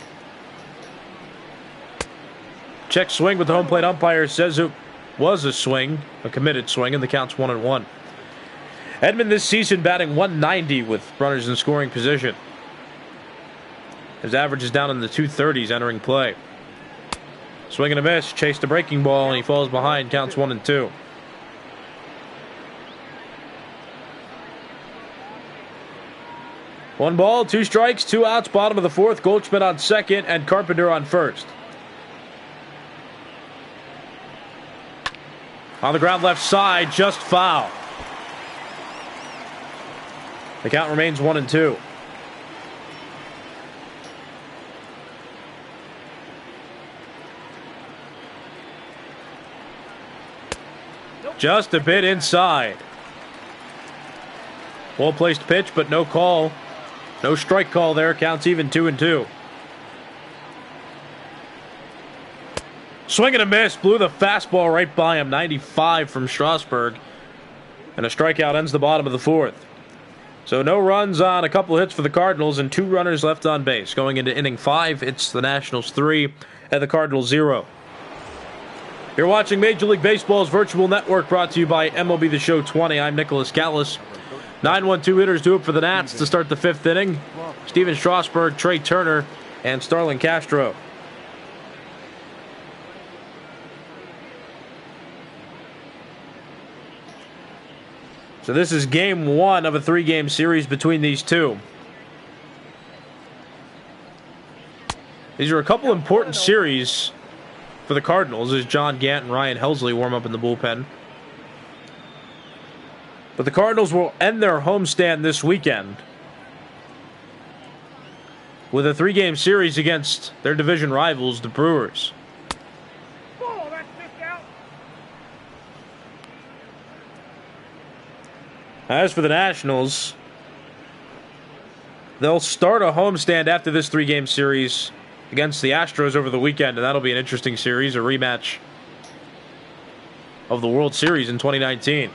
Check swing, but the home plate umpire says it was a swing, a committed swing, and the count's 1-1. Edman this season batting .190 with runners in scoring position. His average is down in the 230s entering play. Swing and a miss, chased a breaking ball, and he falls behind, counts 1-2. One ball, 2 strikes, 2 outs, bottom of the fourth. Goldschmidt on second and Carpenter on first. On the ground left side, just foul. The count remains 1-2. Just a bit inside. Well placed pitch, but no call. No strike call there. Counts even 2-2. Swing and a miss. Blew the fastball right by him. 95 from Strasburg. And a strikeout ends the bottom of the fourth. So no runs on a couple of hits for the Cardinals and 2 runners left on base. Going into inning 5, it's the Nationals 3 and the Cardinals 0. You're watching Major League Baseball's virtual network, brought to you by MLB The Show 20. I'm Nicholas Callis. 9-1-2 hitters do it for the Nats to start the 5th inning. Steven Strasburg, Trey Turner, and Starlin Castro. So this is game 1 of a 3-game series between these two. These are a couple important series for the Cardinals as John Gant and Ryan Helsley warm up in the bullpen. But the Cardinals will end their homestand this weekend with a 3-game series against their division rivals, the Brewers. As for the Nationals, they'll start a homestand after this 3-game series against the Astros over the weekend, and that'll be an interesting series, a rematch of the World Series in 2019.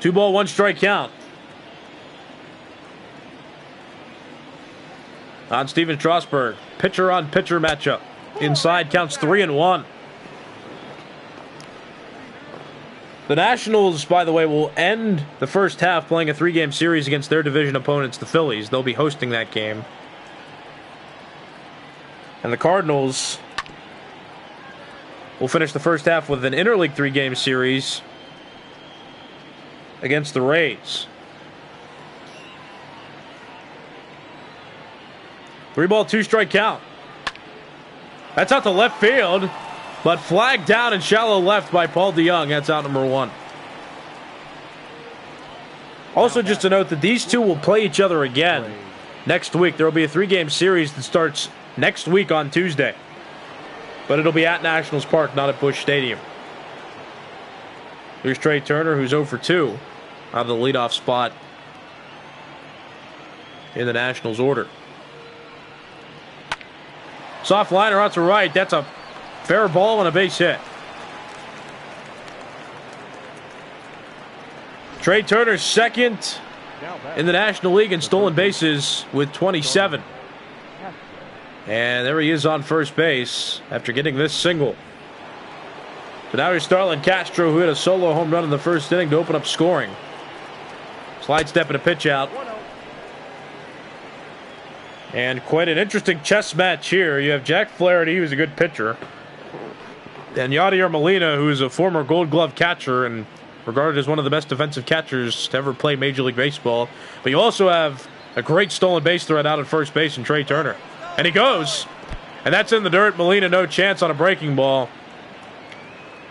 Two ball, one strike count on Steven Strasburg. Pitcher on pitcher matchup. Inside counts 3-1. The Nationals, by the way, will end the first half playing a 3-game series against their division opponents, the Phillies. They'll be hosting that game. And the Cardinals will finish the first half with an interleague 3-game series against the Rays. 3-ball, 2-strike count. That's out to left field, but flagged down in shallow left by Paul DeYoung. That's out number 1. Also, just to note that these two will play each other again next week. There will be a 3-game series that starts next week on Tuesday. But it'll be at Nationals Park, not at Busch Stadium. Here's Trey Turner, who's 0 for 2 out of the leadoff spot in the Nationals order. Soft liner out to right. That's a fair ball and a base hit. Trey Turner second in the National League in stolen bases with 27. And there he is on first base after getting this single. So now here's Starlin Castro, who hit a solo home run in the first inning to open up scoring. Slide step and a pitch out. And quite an interesting chess match here. You have Jack Flaherty, who's a good pitcher, and Yadier Molina, who is a former Gold Glove catcher and regarded as one of the best defensive catchers to ever play Major League Baseball. But you also have a great stolen base threat out at first base in Trey Turner. And he goes. And that's in the dirt. Molina no chance on a breaking ball.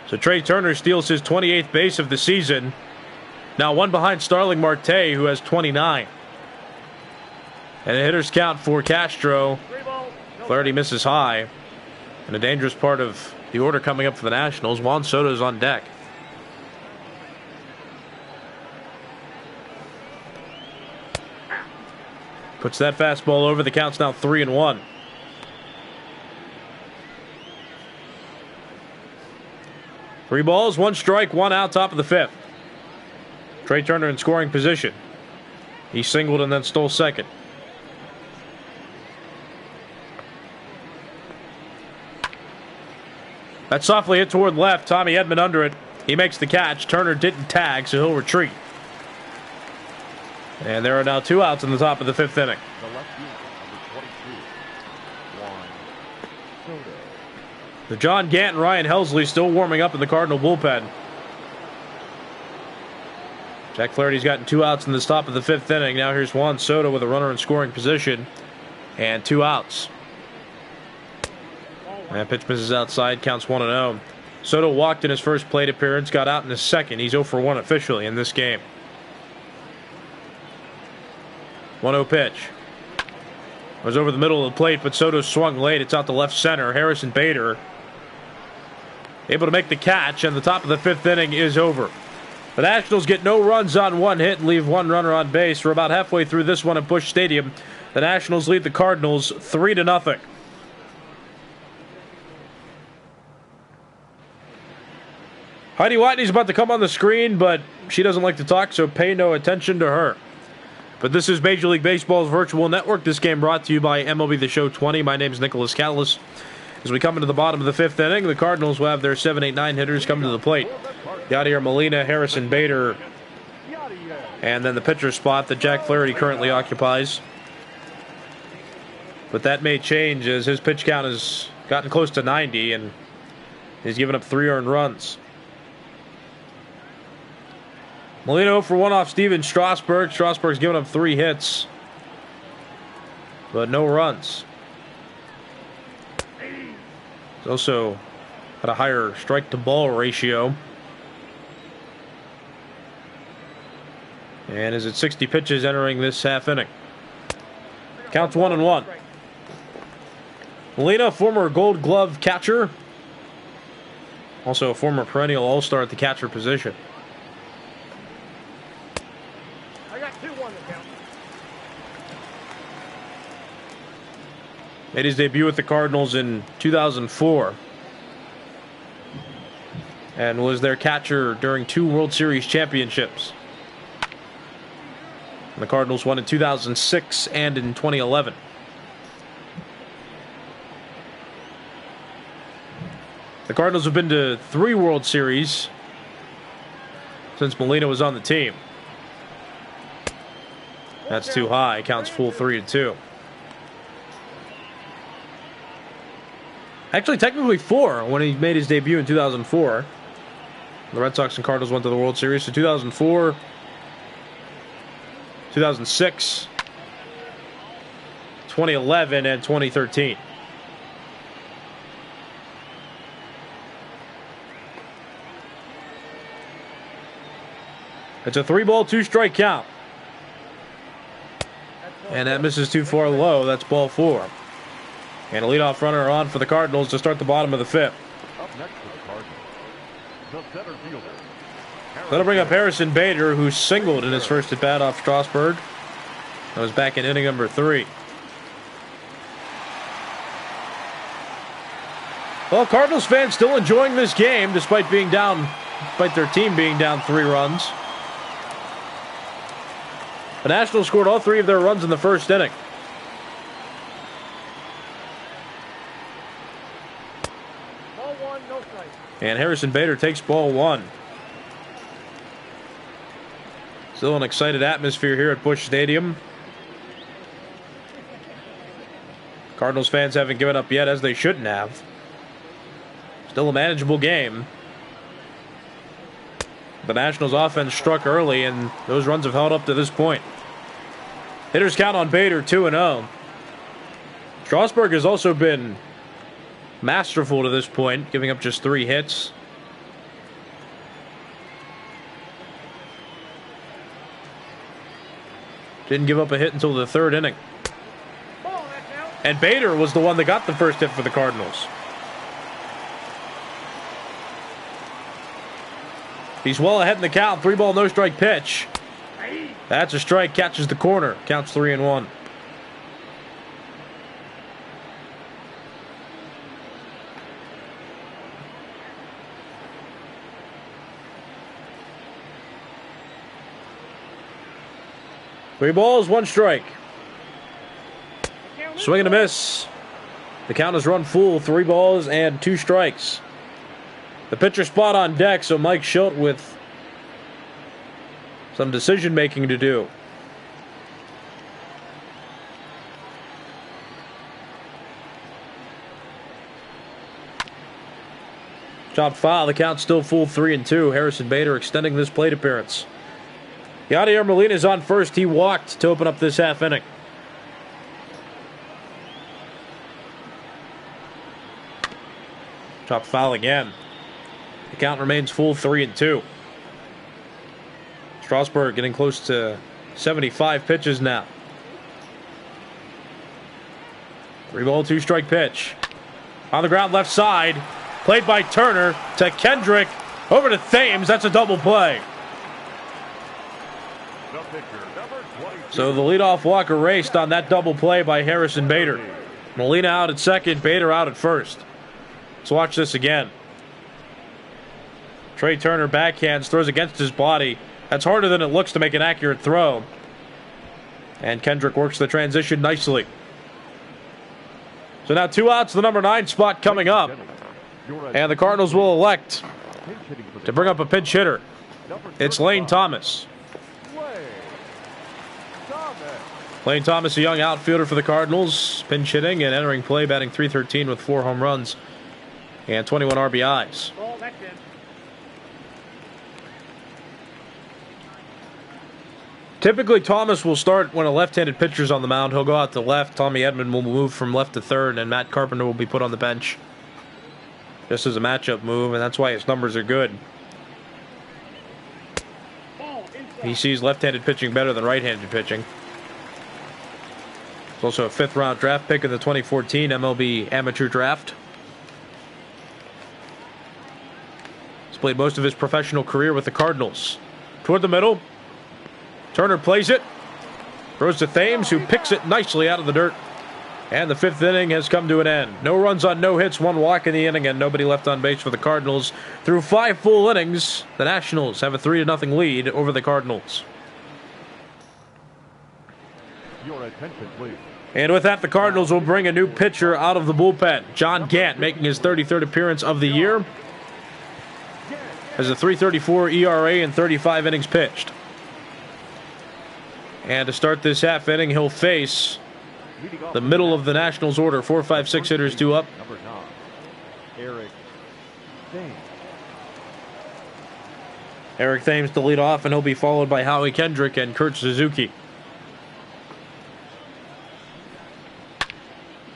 So Trey Turner steals his 28th base of the season. Now one behind Starling Marte, who has 29. And a hitter's count for Castro. Flaherty misses high. And a dangerous part of the order coming up for the Nationals. Juan Soto's on deck. Puts that fastball over. The count's now 3-1. Three balls, one strike, one out, top of the 5th. Trey Turner in scoring position. He singled and then stole second. That's softly hit toward left. Tommy Edman under it. He makes the catch. Turner didn't tag, so he'll retreat. And there are now 2 outs in the top of the 5th inning. The John Gant and Ryan Helsley still warming up in the Cardinal bullpen. Jack Flaherty's gotten 2 outs in the top of the 5th inning. Now here's Juan Soto with a runner in scoring position and 2 outs. And pitch misses outside, counts 1-0. Soto walked in his first plate appearance, got out in his second. He's 0 for 1 officially in this game. 1-0 pitch. It was over the middle of the plate, but Soto swung late. It's out to left center. Harrison Bader able to make the catch, and the top of the 5th inning is over. The Nationals get no runs on 1 hit and leave 1 runner on base. We're about halfway through this one at Busch Stadium. The Nationals lead the Cardinals 3-0. Heidi Whitney's about to come on the screen, but she doesn't like to talk, so pay no attention to her. But this is Major League Baseball's virtual network. This game brought to you by MLB The Show 20. My name is Nicholas Callis. As we come into the bottom of the 5th inning, the Cardinals will have their 7, 8, 9 hitters come to the plate. Yadier Molina, Harrison Bader, and then the pitcher spot that Jack Flaherty currently occupies. But that may change as his pitch count has gotten close to 90, and he's given up 3 earned runs. Molina 0 for 1 off Steven Strasburg. Strasburg's given up 3 hits, but no runs. He's also had a higher strike-to-ball ratio. And is at 60 pitches entering this half inning. Counts 1-1. Molina, former Gold Glove catcher. Also a former perennial All-Star at the catcher position. I got 2-1 to count. Made his debut with the Cardinals in 2004. And was their catcher during 2 World Series championships. And the Cardinals won in 2006 and in 2011. The Cardinals have been to 3 World Series since Molina was on the team. That's too high. Counts full 3-2. Actually, technically 4 when he made his debut in 2004. The Red Sox and Cardinals went to the World Series. So 2004, 2006, 2011, and 2013. It's a 3-ball, 2-strike count. And that misses too far low. That's ball 4. And a leadoff runner on for the Cardinals to start the bottom of the 5th. Up next for the Cardinals, the center fielder. That'll bring up Harrison Bader, who singled in his first at-bat off Strasburg. That was back in inning number 3. Well, Cardinals fans still enjoying this game despite their team being down 3 runs. The Nationals scored all 3 of their runs in the first inning. Ball 1, no strike. And Harrison Bader takes ball 1. Still an excited atmosphere here at Busch Stadium. Cardinals fans haven't given up yet, as they shouldn't have. Still a manageable game. The Nationals offense struck early, and those runs have held up to this point. Hitters count on Bader 2-0. Strasburg has also been masterful to this point, giving up just 3 hits. Didn't give up a hit until the 3rd inning. Ball, that's out. And Bader was the one that got the first hit for the Cardinals. He's well ahead in the count. 3-ball, no-strike pitch. That's a strike. Catches the corner. Counts 3-1. Three balls, 1 strike. Swing and a miss. The count is run full. 3 balls and 2 strikes. The pitcher spot on deck, so Mike Schilt with some decision-making to do. Chopped foul. The count's still full 3-2. Harrison Bader extending this plate appearance. Yadier Molina is on first. He walked to open up this half inning. Chopped foul again. The count remains full 3-2. Strasburg getting close to 75 pitches now. 3-ball, 2-strike pitch. On the ground left side. Played by Turner to Kendrick. Over to Thames. That's a double play. So the leadoff walk erased on that double play by Harrison Bader. Molina out at second. Bader out at first. Let's watch this again. Trey Turner backhands, throws against his body. That's harder than it looks to make an accurate throw. And Kendrick works the transition nicely. So now 2 outs, the number 9 spot coming up. And the Cardinals will elect to bring up a pinch hitter. It's Lane Thomas. Lane Thomas, a young outfielder for the Cardinals, pinch hitting and entering play, batting .313 with 4 home runs and 21 RBIs. Ball, that's in. Typically, Thomas will start when a left-handed pitcher's on the mound. He'll go out to left. Tommy Edman will move from left to third, and Matt Carpenter will be put on the bench just as a matchup move, and that's why his numbers are good. He sees left-handed pitching better than right-handed pitching. He's also a 5th-round draft pick in the 2014 MLB Amateur Draft. played most of his professional career with the Cardinals. Toward the middle. Turner plays it. Throws to Thames, who picks it nicely out of the dirt. And the 5th inning has come to an end. No runs on no hits, 1 walk in the inning, and nobody left on base for the Cardinals. Through 5 full innings, the Nationals have a 3-0 lead over the Cardinals. Your attention, please. And with that, the Cardinals will bring a new pitcher out of the bullpen. John Gant making his 33rd appearance of the year. Has a 3.34 ERA and 35 innings pitched. And to start this half inning, he'll face the middle of the Nationals order. 4, 5, 6 hitters due up. Number 9, Eric Thames. Eric Thames to lead off, and he'll be followed by Howie Kendrick and Kurt Suzuki.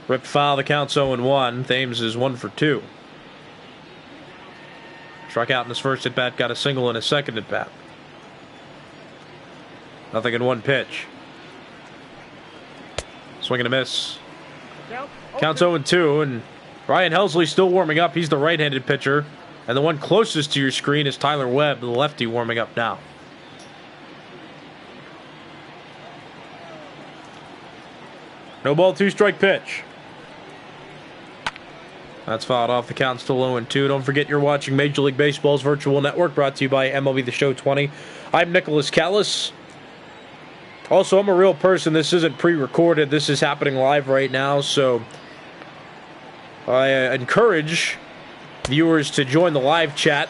Ripped foul, the count's 0-1. Thames is 1 for 2. Struck out in his first at-bat, got a single in his second at-bat. Nothing in 1 pitch. Swing and a miss. Counts 0-2, and Ryan Helsley's still warming up. He's the right-handed pitcher. And the one closest to your screen is Tyler Webb, the lefty, warming up now. No ball, 2-strike pitch. That's fouled off. The count still 0-2. Don't forget you're watching Major League Baseball's virtual network, brought to you by MLB The Show 20. I'm Nicholas Callis. Also, I'm a real person. This isn't pre-recorded. This is happening live right now, so I encourage viewers to join the live chat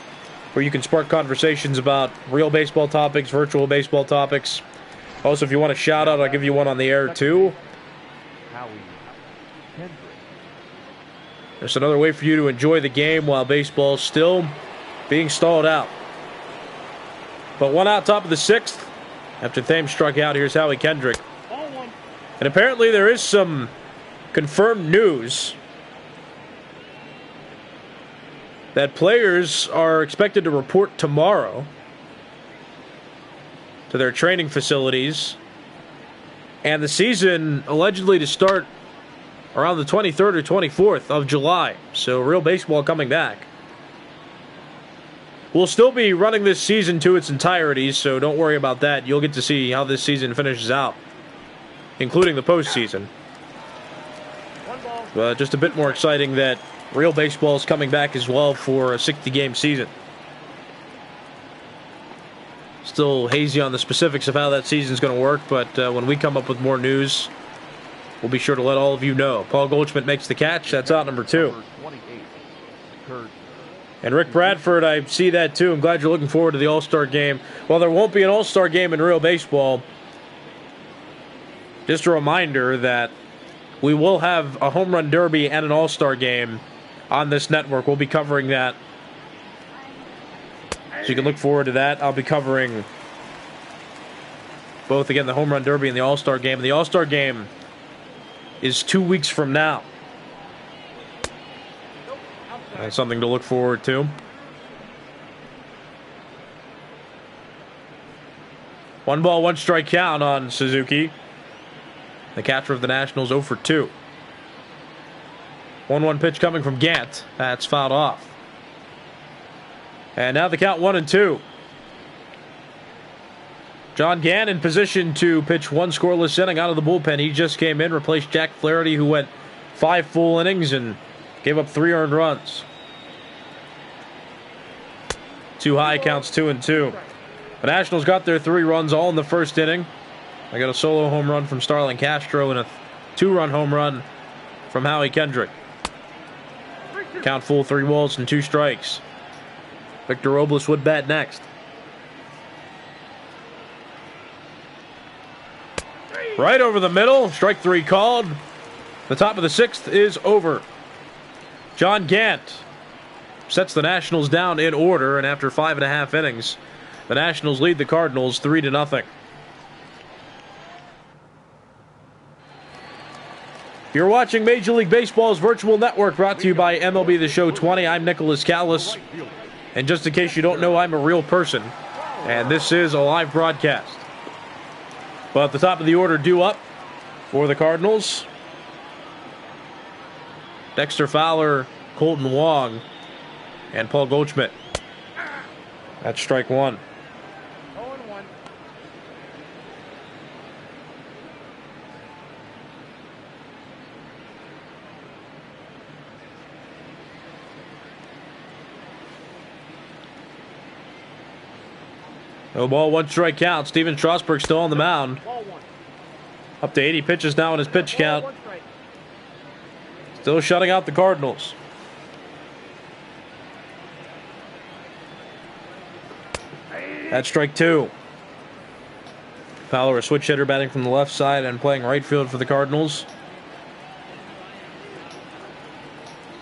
where you can spark conversations about real baseball topics, virtual baseball topics. Also, if you want a shout-out, I'll give you one on the air, too. Howie Kendrick. There's another way for you to enjoy the game while baseball's still being stalled out. But 1 out, top of the 6th. After Thames struck out, here's Howie Kendrick. And apparently there is some confirmed news that players are expected to report tomorrow to their training facilities, and the season allegedly to start around the 23rd or 24th of July. So real baseball coming back. We'll still be running this season to its entirety, so don't worry about that. You'll get to see how this season finishes out, including the postseason. But just a bit more exciting that real baseball is coming back as well for a 60-game season. Still hazy on the specifics of how that season's going to work, but when we come up with more news, we'll be sure to let all of you know. Paul Goldschmidt makes the catch. That's out number 2. Number 28, Kurt. And Rick Bradford, I see that too. I'm glad you're looking forward to the All-Star game. Well, there won't be an All-Star game in real baseball. Just a reminder that we will have a home run derby and an All-Star game on this network. We'll be covering that. So you can look forward to that. I'll be covering both, again, the home run derby and the All-Star game. And the All-Star game is 2 weeks from now. That's something to look forward to. 1 ball, 1 strike count on Suzuki. The catcher of the Nationals 0 for 2. 1-1 pitch coming from Gant. That's fouled off. And now the count 1-2. John Gant in position to pitch 1 scoreless inning out of the bullpen. He just came in, replaced Jack Flaherty, who went 5 full innings and gave up 3 earned runs. 2 high, counts 2-2. The Nationals got their 3 runs all in the first inning. They got a solo home run from Starlin Castro and a 2-run home run from Howie Kendrick. Count full, 3 balls and 2 strikes. Victor Robles would bat next. Right over the middle, strike 3 called. The top of the 6th is over. John Gant sets the Nationals down in order, and after 5.5 innings, the Nationals lead the Cardinals 3-0. You're watching Major League Baseball's virtual network, brought to you by MLB The Show 20. I'm Nicholas Callis, and just in case you don't know, I'm a real person, and this is a live broadcast. But at the top of the order due up for the Cardinals, Dexter Fowler, Colton Wong, and Paul Goldschmidt. That's strike one. 0-1. No ball, one strike count. Steven Strasburg still on the mound. Ball one. Up to 80 pitches now in his pitch Ball, count. 1 strike. Still shutting out the Cardinals. That's strike two. Fowler, a switch hitter, batting from the left side and playing right field for the Cardinals.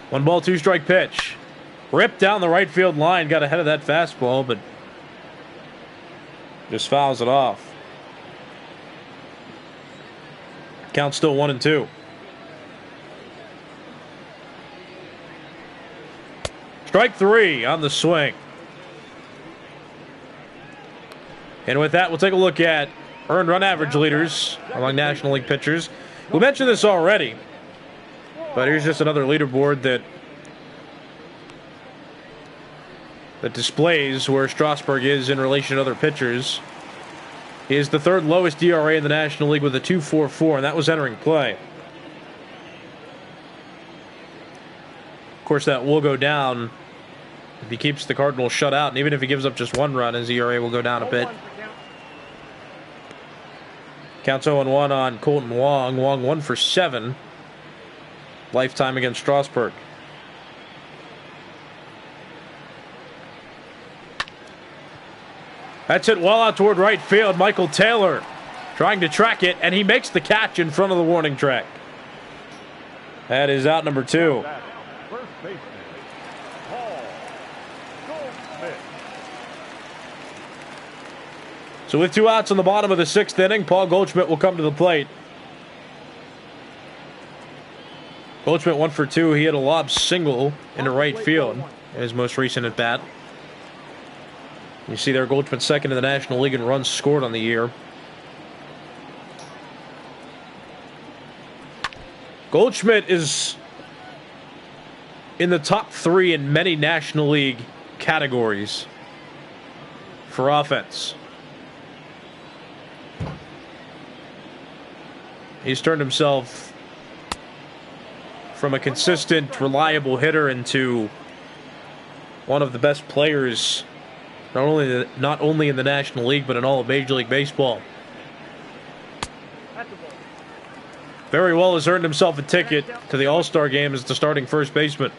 1 ball, 2 strike pitch. Ripped down the right field line, got ahead of that fastball, but just fouls it off. Count still 1-2. Strike three on the swing. And with that, we'll take a look at earned run average leaders among National League pitchers. We mentioned this already, but here's just another leaderboard that displays where Strasburg is in relation to other pitchers. He is the 3rd lowest ERA in the National League with a 2.44, and that was entering play. Of course, that will go down if he keeps the Cardinals shut out, and even if he gives up just 1 run, his ERA will go down a bit. Counts 0-1 on Colton Wong. Wong 1 for 7. Lifetime against Strasburg. That's it well out toward right field. Michael Taylor trying to track it, and he makes the catch in front of the warning track. That is out number 2. First baseman, Paul Goldschmidt. So with 2 outs in the bottom of the 6th inning, Paul Goldschmidt will come to the plate. Goldschmidt 1 for 2. He had a lob single into right field in his most recent at bat. You see there, Goldschmidt 2nd in the National League in runs scored on the year. Goldschmidt is in the top 3 in many National League categories for offense. He's turned himself from a consistent, reliable hitter into one of the best players, not only in the National League, but in all of Major League Baseball. Very well has earned himself a ticket to the All-Star game as the starting first baseman.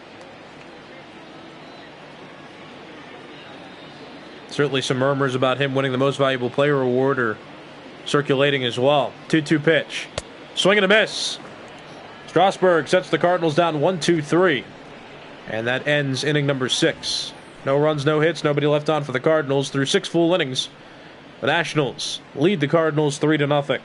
Certainly some murmurs about him winning the Most Valuable Player award are circulating as well. 2-2 pitch. Swing and a miss. Strasburg sets the Cardinals down 1-2-3. And that ends inning number 6. No runs, no hits, nobody left on for the Cardinals through 6 full innings. The Nationals lead the Cardinals 3-0.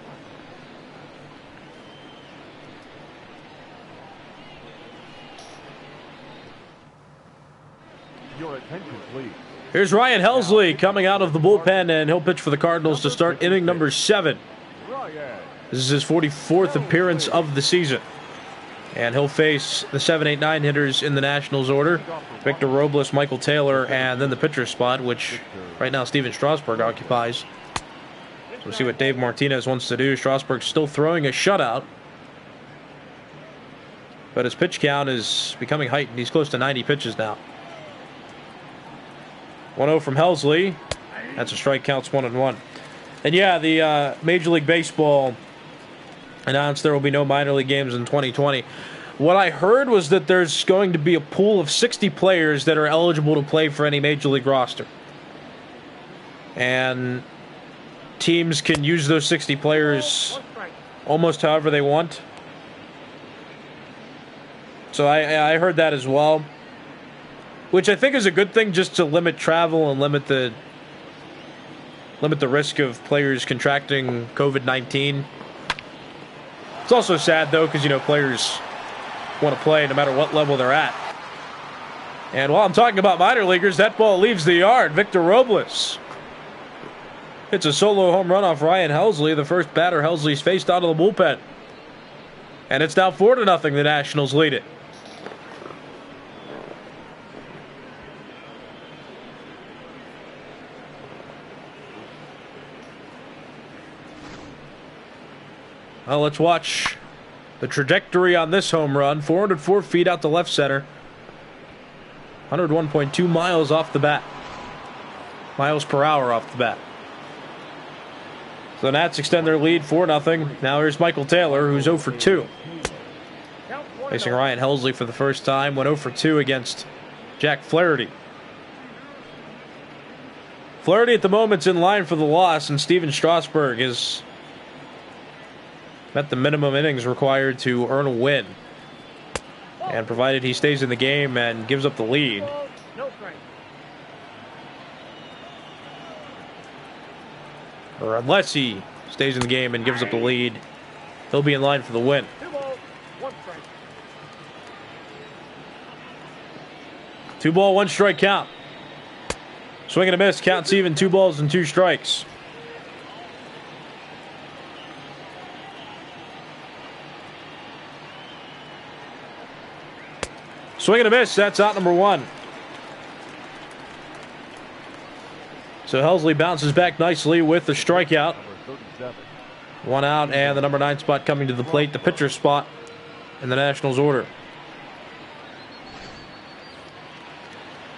Your attention, please. Here's Ryan Helsley coming out of the bullpen, and he'll pitch for the Cardinals to start inning number 7. Ryan. This is his 44th appearance of the season. And he'll face the 7, 8, 9 hitters in the Nationals order. Victor Robles, Michael Taylor, and then the pitcher spot, which right now Steven Strasburg occupies. So we'll see what Dave Martinez wants to do. Strasburg's still throwing a shutout, but his pitch count is becoming heightened. He's close to 90 pitches now. 1-0 from Helsley. That's a strike, counts 1-1. And yeah, the Major League Baseball announced there will be no minor league games in 2020. What I heard was that there's going to be a pool of 60 players that are eligible to play for any Major League roster. And teams can use those 60 players almost however they want. So I heard that as well, which I think is a good thing, just to limit travel and limit the risk of players contracting COVID-19. It's also sad, though, because, players want to play no matter what level they're at. And while I'm talking about minor leaguers, that ball leaves the yard. Victor Robles hits a solo home run off Ryan Helsley, the first batter Helsley's faced out of the bullpen. And it's now 4-0. The Nationals lead it. Well, let's watch the trajectory on this home run. 404 feet out to left center. 101.2 miles off the bat. Miles per hour off the bat. So the Nats extend their lead 4-0. Now here's Michael Taylor, who's 0 for 2. Facing Ryan Helsley for the first time. Went 0 for 2 against Jack Flaherty. Flaherty at the moment's in line for the loss, and Steven Strasburg has met the minimum innings required to earn a win. And provided he stays in the game and gives up the lead, or unless he stays in the game and gives up the lead, he'll be in line for the win. 2-ball, 1-strike count. Swing and a miss. Count's even. 2 balls and 2 strikes. Swing and a miss. That's out number 1. So Helsley bounces back nicely with the strikeout. 1 out, and the number 9 spot coming to the plate, the pitcher spot in the Nationals order.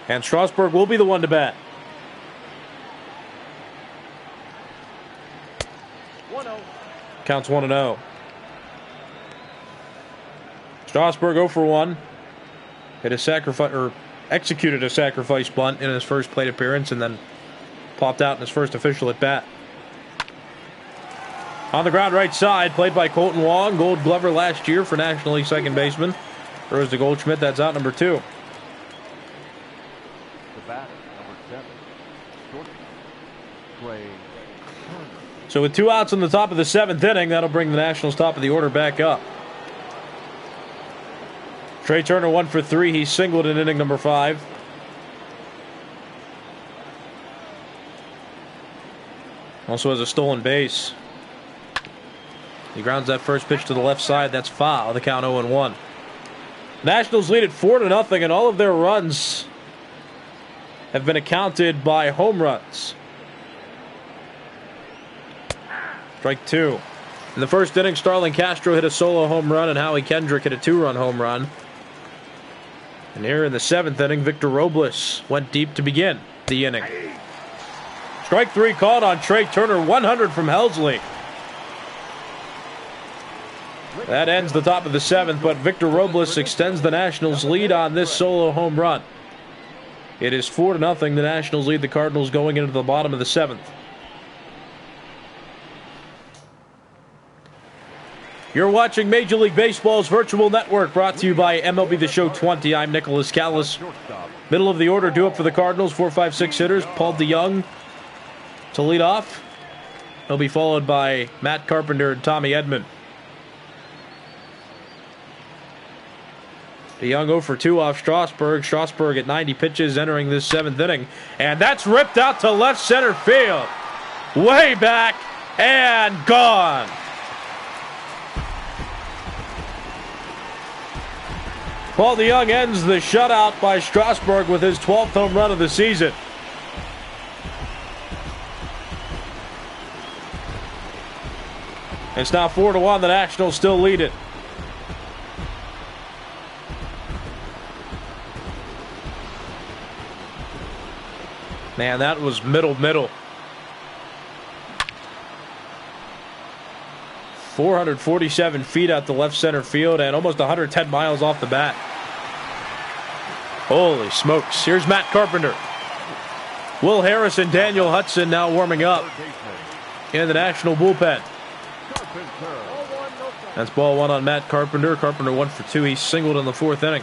And Strasburg will be the one to bat. 1-0. Counts 1-0. Strasburg 0 for 1. Hit a sacrifice, or executed a sacrifice bunt in his first plate appearance, and then popped out in his first official at bat. On the ground right side, played by Colton Wong, Gold Glover last year for National League second baseman. Throws to Goldschmidt. That's out number 2. So with 2 outs in the top of the 7th inning, that'll bring the Nationals top of the order back up. Trey Turner 1 for 3. He singled in inning number 5. Also has a stolen base. He grounds that first pitch to the left side. That's foul. The count 0-1. Nationals lead at 4-0, and all of their runs have been accounted by home runs. Strike 2. In the first inning, Starlin Castro hit a solo home run, and Howie Kendrick hit a 2-run home run. And here in the 7th inning, Victor Robles went deep to begin the inning. Strike 3 called on Trey Turner, 100 from Helsley. That ends the top of the 7th, but Victor Robles extends the Nationals' lead on this solo home run. It is 4-0. The Nationals lead the Cardinals going into the bottom of the 7th. You're watching Major League Baseball's virtual network, brought to you by MLB The Show 20. I'm Nicholas Callis. Middle of the order, due up for the Cardinals. 4, 5, 6 hitters. Paul DeYoung to lead off. He'll be followed by Matt Carpenter and Tommy Edman. DeYoung 0 for 2 off Strasburg. Strasburg at 90 pitches entering this 7th inning. And that's ripped out to left center field. Way back and gone. Paul DeYoung ends the shutout by Strasburg with his 12th home run of the season. It's now 4-1. The Nationals still lead it. Man, that was middle. 447 feet out to left center field and almost 110 miles off the bat. Holy smokes. Here's Matt Carpenter. Will Harris and Daniel Hudson now warming up in the National bullpen. That's ball 1 on Matt Carpenter. Carpenter 1 for 2. He singled in the 4th inning.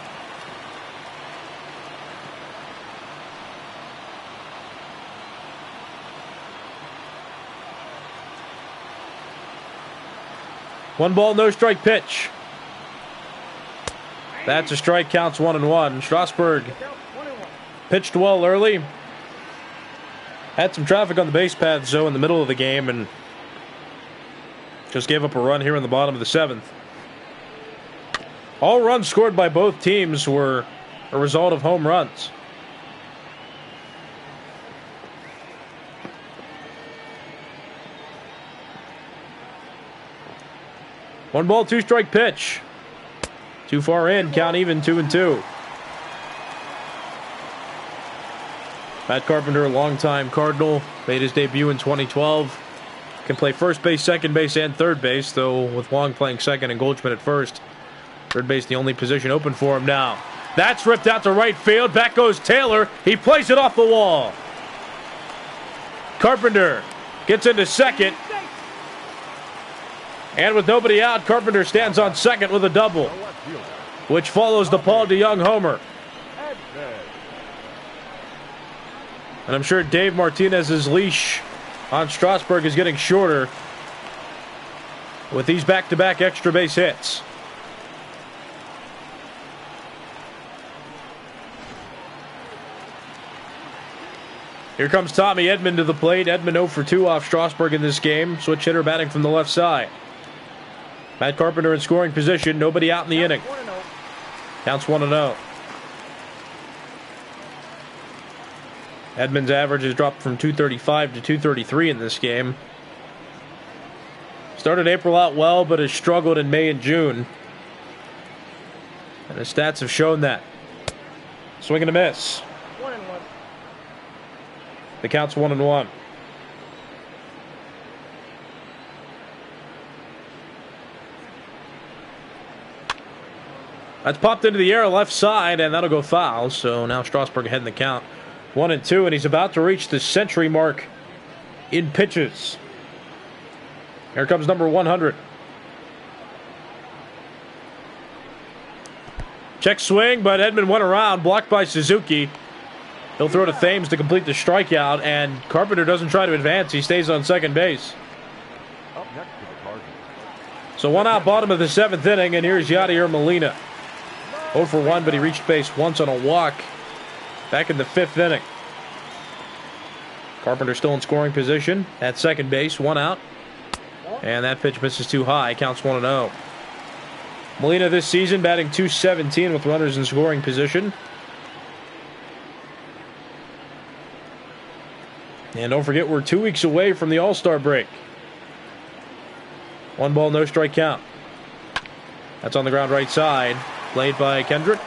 One ball, no strike pitch. That's a strike, counts 1-1. Strasburg pitched well early. Had some traffic on the base paths, though, in the middle of the game, and just gave up a run here in the bottom of the 7th. All runs scored by both teams were a result of home runs. 1 ball, 2 strike pitch. Too far in, count even, 2-2. Matt Carpenter, a longtime Cardinal, made his debut in 2012. Can play first base, second base, and third base, though with Wong playing second and Goldschmidt at first. Third base the only position open for him now. That's ripped out to right field. Back goes Taylor. He plays it off the wall. Carpenter gets into second. And with nobody out, Carpenter stands on second with a double, which follows the Paul DeJong homer. And I'm sure Dave Martinez's leash on Strasburg is getting shorter with these back-to-back extra base hits. Here comes Tommy Edman to the plate. Edman 0 for 2 off Strasburg in this game. Switch hitter batting from the left side. Matt Carpenter in scoring position. Nobody out in the inning. Counts 1-0. Edman's average has dropped from 235 to 233 in this game. Started April out well, but has struggled in May and June. And his stats have shown that. Swing and a miss. 1-1. The count's 1-1. That's popped into the air left side, and that'll go foul. So now Strasburg ahead in the count. 1-2, and he's about to reach the century mark in pitches. Here comes number 100. Check swing, but Edman went around, blocked by Suzuki. He'll throw to Thames to complete the strikeout, and Carpenter doesn't try to advance. He stays on second base. Up next to the Cardinals. So 1 out, bottom of the 7th inning, and here's Yadier Molina. 0 for 1, but he reached base once on a walk back in the 5th inning. Carpenter still in scoring position at second base, 1 out. And that pitch misses too high, counts 1-0. Molina this season batting .217 with runners in scoring position. And don't forget, we're 2 weeks away from the All-Star break. 1 ball, no strike count. That's on the ground right side. Played by Kendrick.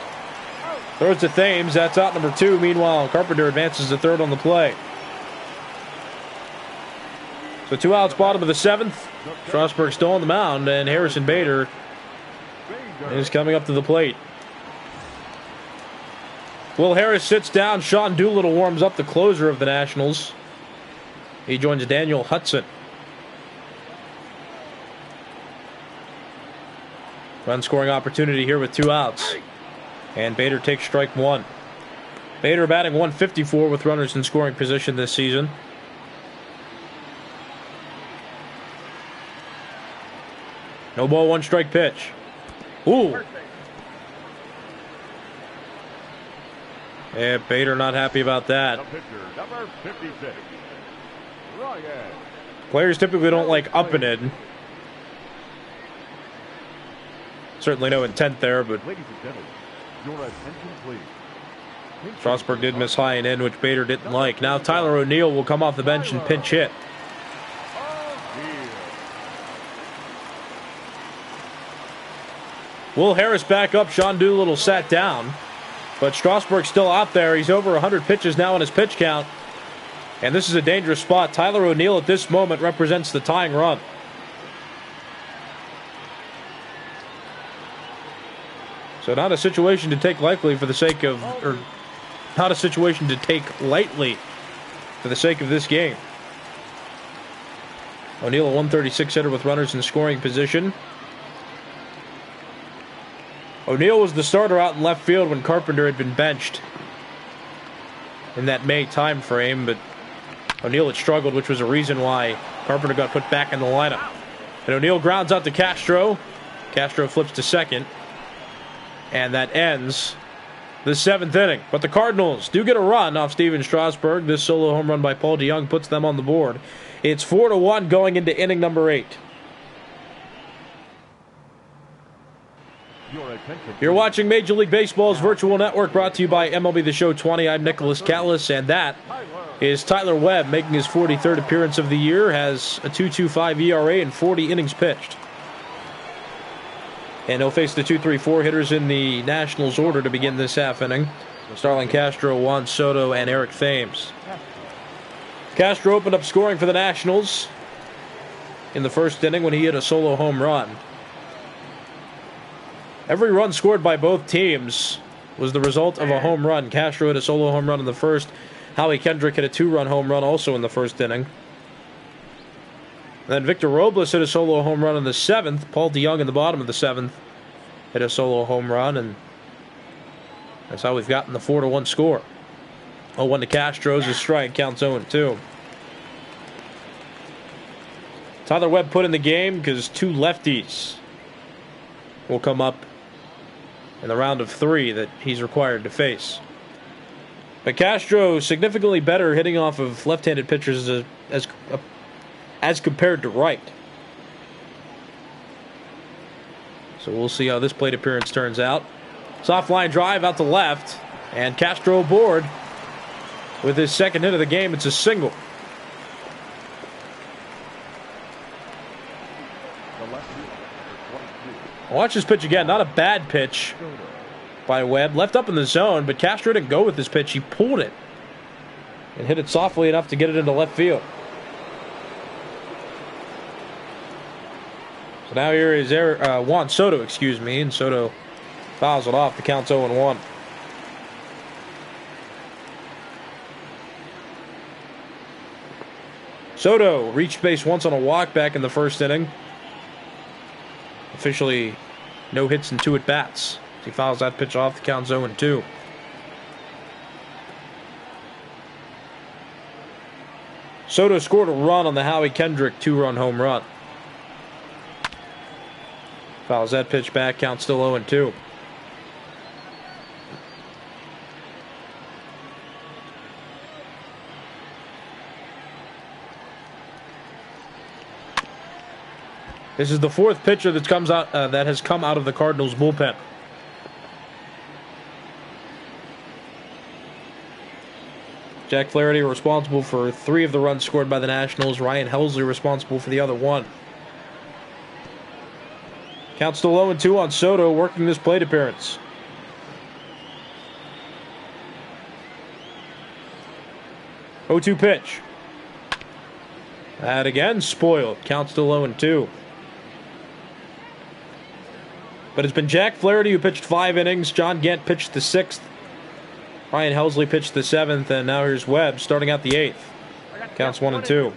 Throws to Thames. That's out number 2. Meanwhile, Carpenter advances to third on the play. So 2 outs, bottom of the 7th. Strasburg still on the mound, and Harrison Bader is coming up to the plate. Will Harris sits down. Sean Doolittle warms up, the closer of the Nationals. He joins Daniel Hudson. Run scoring opportunity here with 2 outs. And Bader takes strike 1. Bader batting .154 with runners in scoring position this season. No ball, 1 strike pitch. Ooh. Yeah, Bader not happy about that. The pitcher, number 56. Ryan. Players typically don't like up and in. Certainly no intent there, but Ladies and gentlemen, your attention please. Strasburg did miss high and in, which Bader didn't like. Now Tyler O'Neill will come off the bench and pinch hit. Will Harris back up. Sean Doolittle sat down. But Strasburg's still out there. He's over 100 pitches now in his pitch count. And this is a dangerous spot. Tyler O'Neill at this moment represents the tying run. So not a situation to take lightly for the sake of, or not a situation to take lightly for the sake of this game. O'Neill, a 136 hitter with runners in scoring position. O'Neill was the starter out in left field when Carpenter had been benched in that May time frame, but O'Neill had struggled, which was a reason why Carpenter got put back in the lineup. And O'Neill grounds out to Castro. Castro flips to second. And that ends the 7th inning. But the Cardinals do get a run off Steven Strasburg. This solo home run by Paul DeJong puts them on the board. It's 4-1 going into inning number 8. You're watching Major League Baseball's virtual network, brought to you by MLB The Show 20. I'm Nicholas Callis, and that is Tyler Webb, making his 43rd appearance of the year, has a 2.25 ERA and 40 innings pitched. And he'll face the 2-3-4 hitters in the Nationals order to begin this half inning. Starlin Castro, Juan Soto, and Eric Thames. Castro opened up scoring for the Nationals in the first inning when he hit a solo home run. Every run scored by both teams was the result of a home run. Castro hit a solo home run in the first. Howie Kendrick hit a 2-run home run also in the first inning. Then Victor Robles hit a solo home run in the 7th. Paul DeYoung in the bottom of the 7th hit a solo home run, and that's how we've gotten the 4-1 score. 0-1 to Castro's a strike, counts 0-2. Tyler Webb put in the game because 2 lefties will come up in the round of 3 that he's required to face. But Castro significantly better hitting off of left-handed pitchers as compared to right. So we'll see how this plate appearance turns out. Soft line drive out to left, and Castro aboard with his second hit of the game. It's a single. Watch this pitch again. Not a bad pitch by Webb. Left up in the zone, but Castro didn't go with this pitch. He pulled it and hit it softly enough to get it into left field. So now here is Juan Soto, and Soto fouls it off. The count's 0-1. Soto reached base once on a walk back in the first inning. Officially no hits and 2 at-bats. He fouls that pitch off. The count's 0-2. Soto scored a run on the Howie Kendrick 2-run home run. Fouls that pitch back, count still 0-2. This is the 4th pitcher that has come out of the Cardinals bullpen. Jack Flaherty responsible for 3 of the runs scored by the Nationals. Ryan Helsley responsible for the other 1. Count still 0-2 on Soto working this plate appearance. Oh, 2 pitch. That again spoiled. Count still 0-2. But it's been Jack Flaherty who pitched 5 innings. John Gant pitched the 6th. Ryan Helsley pitched the 7th. And now here's Webb starting out the 8th. Counts 1-2.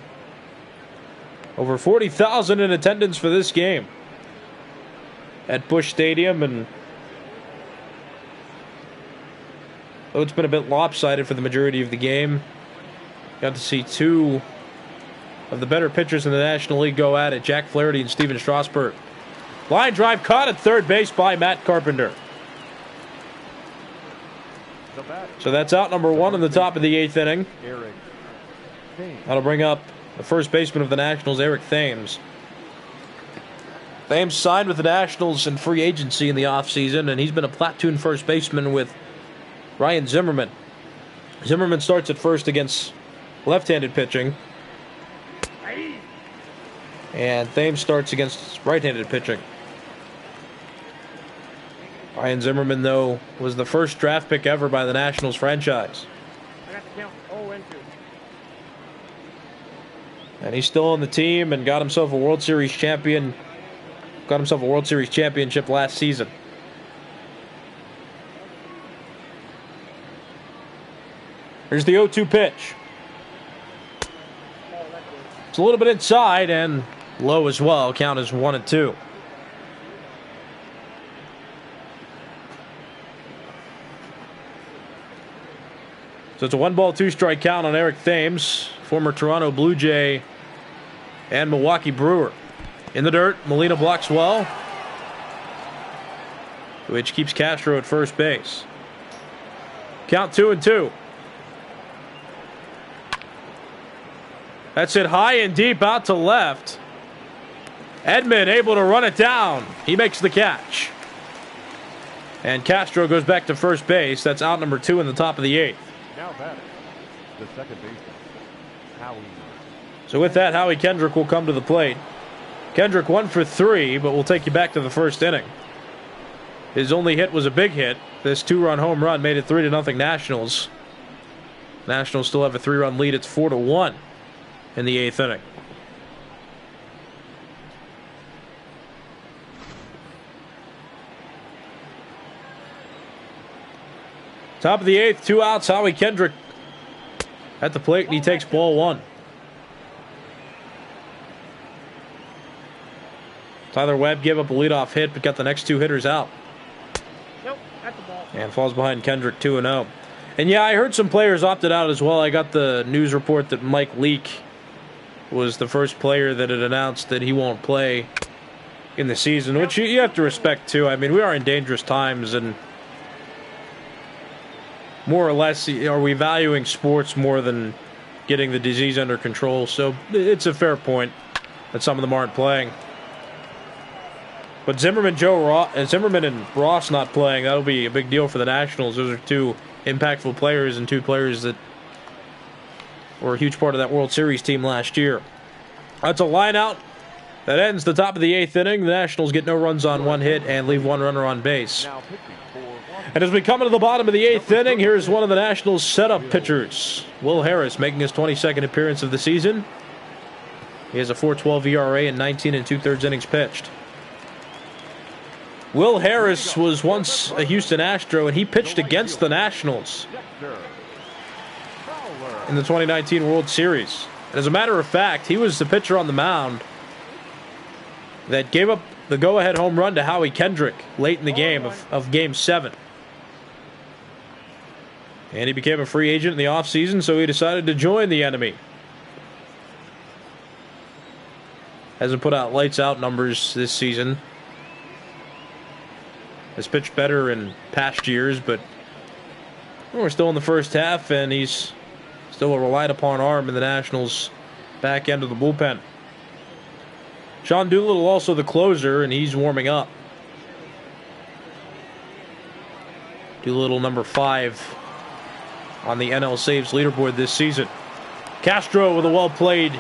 Over 40,000 in attendance for this game at Busch Stadium, and though it's been a bit lopsided for the majority of the game, got to see 2 of the better pitchers in the National League go at it, Jack Flaherty and Steven Strasburg. Line drive caught at third base by Matt Carpenter. So that's out number 1 in the top of the 8th inning. That'll bring up the first baseman of the Nationals, Eric Thames. Thames signed with the Nationals in free agency in the offseason, and he's been a platoon first baseman with Ryan Zimmerman. Zimmerman starts at first against left-handed pitching, and Thames starts against right-handed pitching. Ryan Zimmerman, though, was the first draft pick ever by the Nationals franchise. I got the count 0-2. And he's still on the team and got himself a World Series champion. Got himself a World Series championship last season. Here's the 0-2 pitch. It's a little bit inside and low as well. Count is 1-2. So it's a 1-ball, 2-strike count on Eric Thames, former Toronto Blue Jay and Milwaukee Brewer. In the dirt, Molina blocks well, which keeps Castro at first base. Count 2-2. That's it high and deep out to left. Edman able to run it down. He makes the catch. And Castro goes back to first base. That's out number 2 in the top of the 8th. Now batting, the second baseman, Howie. So with that, Howie Kendrick will come to the plate. Kendrick 1 for 3, but we'll take you back to the first inning. His only hit was a big hit. This 2-run home run made it 3-0 Nationals. Nationals still have a 3-run lead. It's 4-1 in the 8th inning. Top of the 8th, 2 outs. Howie Kendrick at the plate, and he takes ball 1. Tyler Webb gave up a leadoff hit, but got the next 2 hitters out. Nope, at the ball. And falls behind Kendrick 2-0. And yeah, I heard some players opted out as well. I got the news report that Mike Leake was the first player that had announced that he won't play in the season, which you have to respect too. I mean, we are in dangerous times, and more or less, are we valuing sports more than getting the disease under control? So it's a fair point that some of them aren't playing. But Zimmerman and Ross not playing, that'll be a big deal for the Nationals. Those are 2 impactful players and 2 players that were a huge part of that World Series team last year. That's a line out that ends the top of the 8th inning. The Nationals get no runs on 1 hit and leave 1 runner on base. And as we come into the bottom of the 8th inning, here's one of the Nationals' setup pitchers. Will Harris making his 22nd appearance of the season. He has a 4.12 ERA and 19 2/3 innings pitched. Will Harris was once a Houston Astro, and he pitched against the Nationals in the 2019 World Series. And as a matter of fact, he was the pitcher on the mound that gave up the go-ahead home run to Howie Kendrick late in the game of Game 7. And he became a free agent in the offseason, so he decided to join the enemy. Hasn't put out lights-out numbers this season. Has pitched better in past years, but we're still in the first half, and he's still a relied-upon arm in the Nationals' back end of the bullpen. Sean Doolittle also the closer, and he's warming up. Doolittle number 5 on the NL saves leaderboard this season. Castro with a well-played.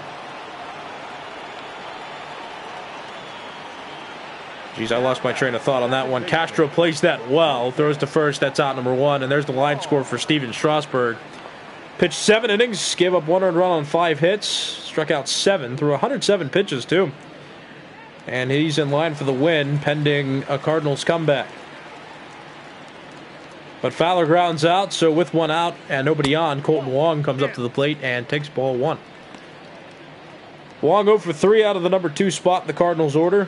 Geez, I lost my train of thought on that one. Castro plays that well. Throws to first. That's out number 1. And there's the line score for Steven Strasburg. Pitched 7 innings. Gave up 1 earned run on 5 hits. Struck out 7. Threw 107 pitches, too. And he's in line for the win, pending a Cardinals comeback. But Fowler grounds out, so with 1 out and nobody on, Colton Wong comes up to the plate and takes ball 1. Wong 0 for 3 out of the number 2 spot in the Cardinals order.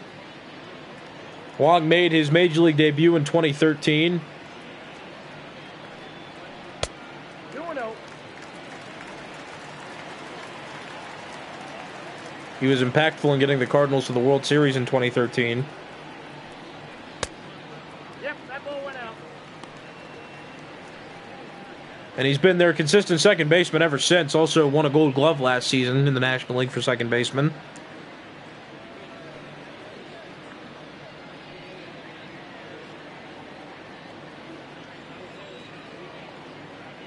Wong made his Major League debut in 2013. He was impactful in getting the Cardinals to the World Series in 2013. Yep, that ball went out. And he's been their consistent second baseman ever since. Also won a Gold Glove last season in the National League for second baseman.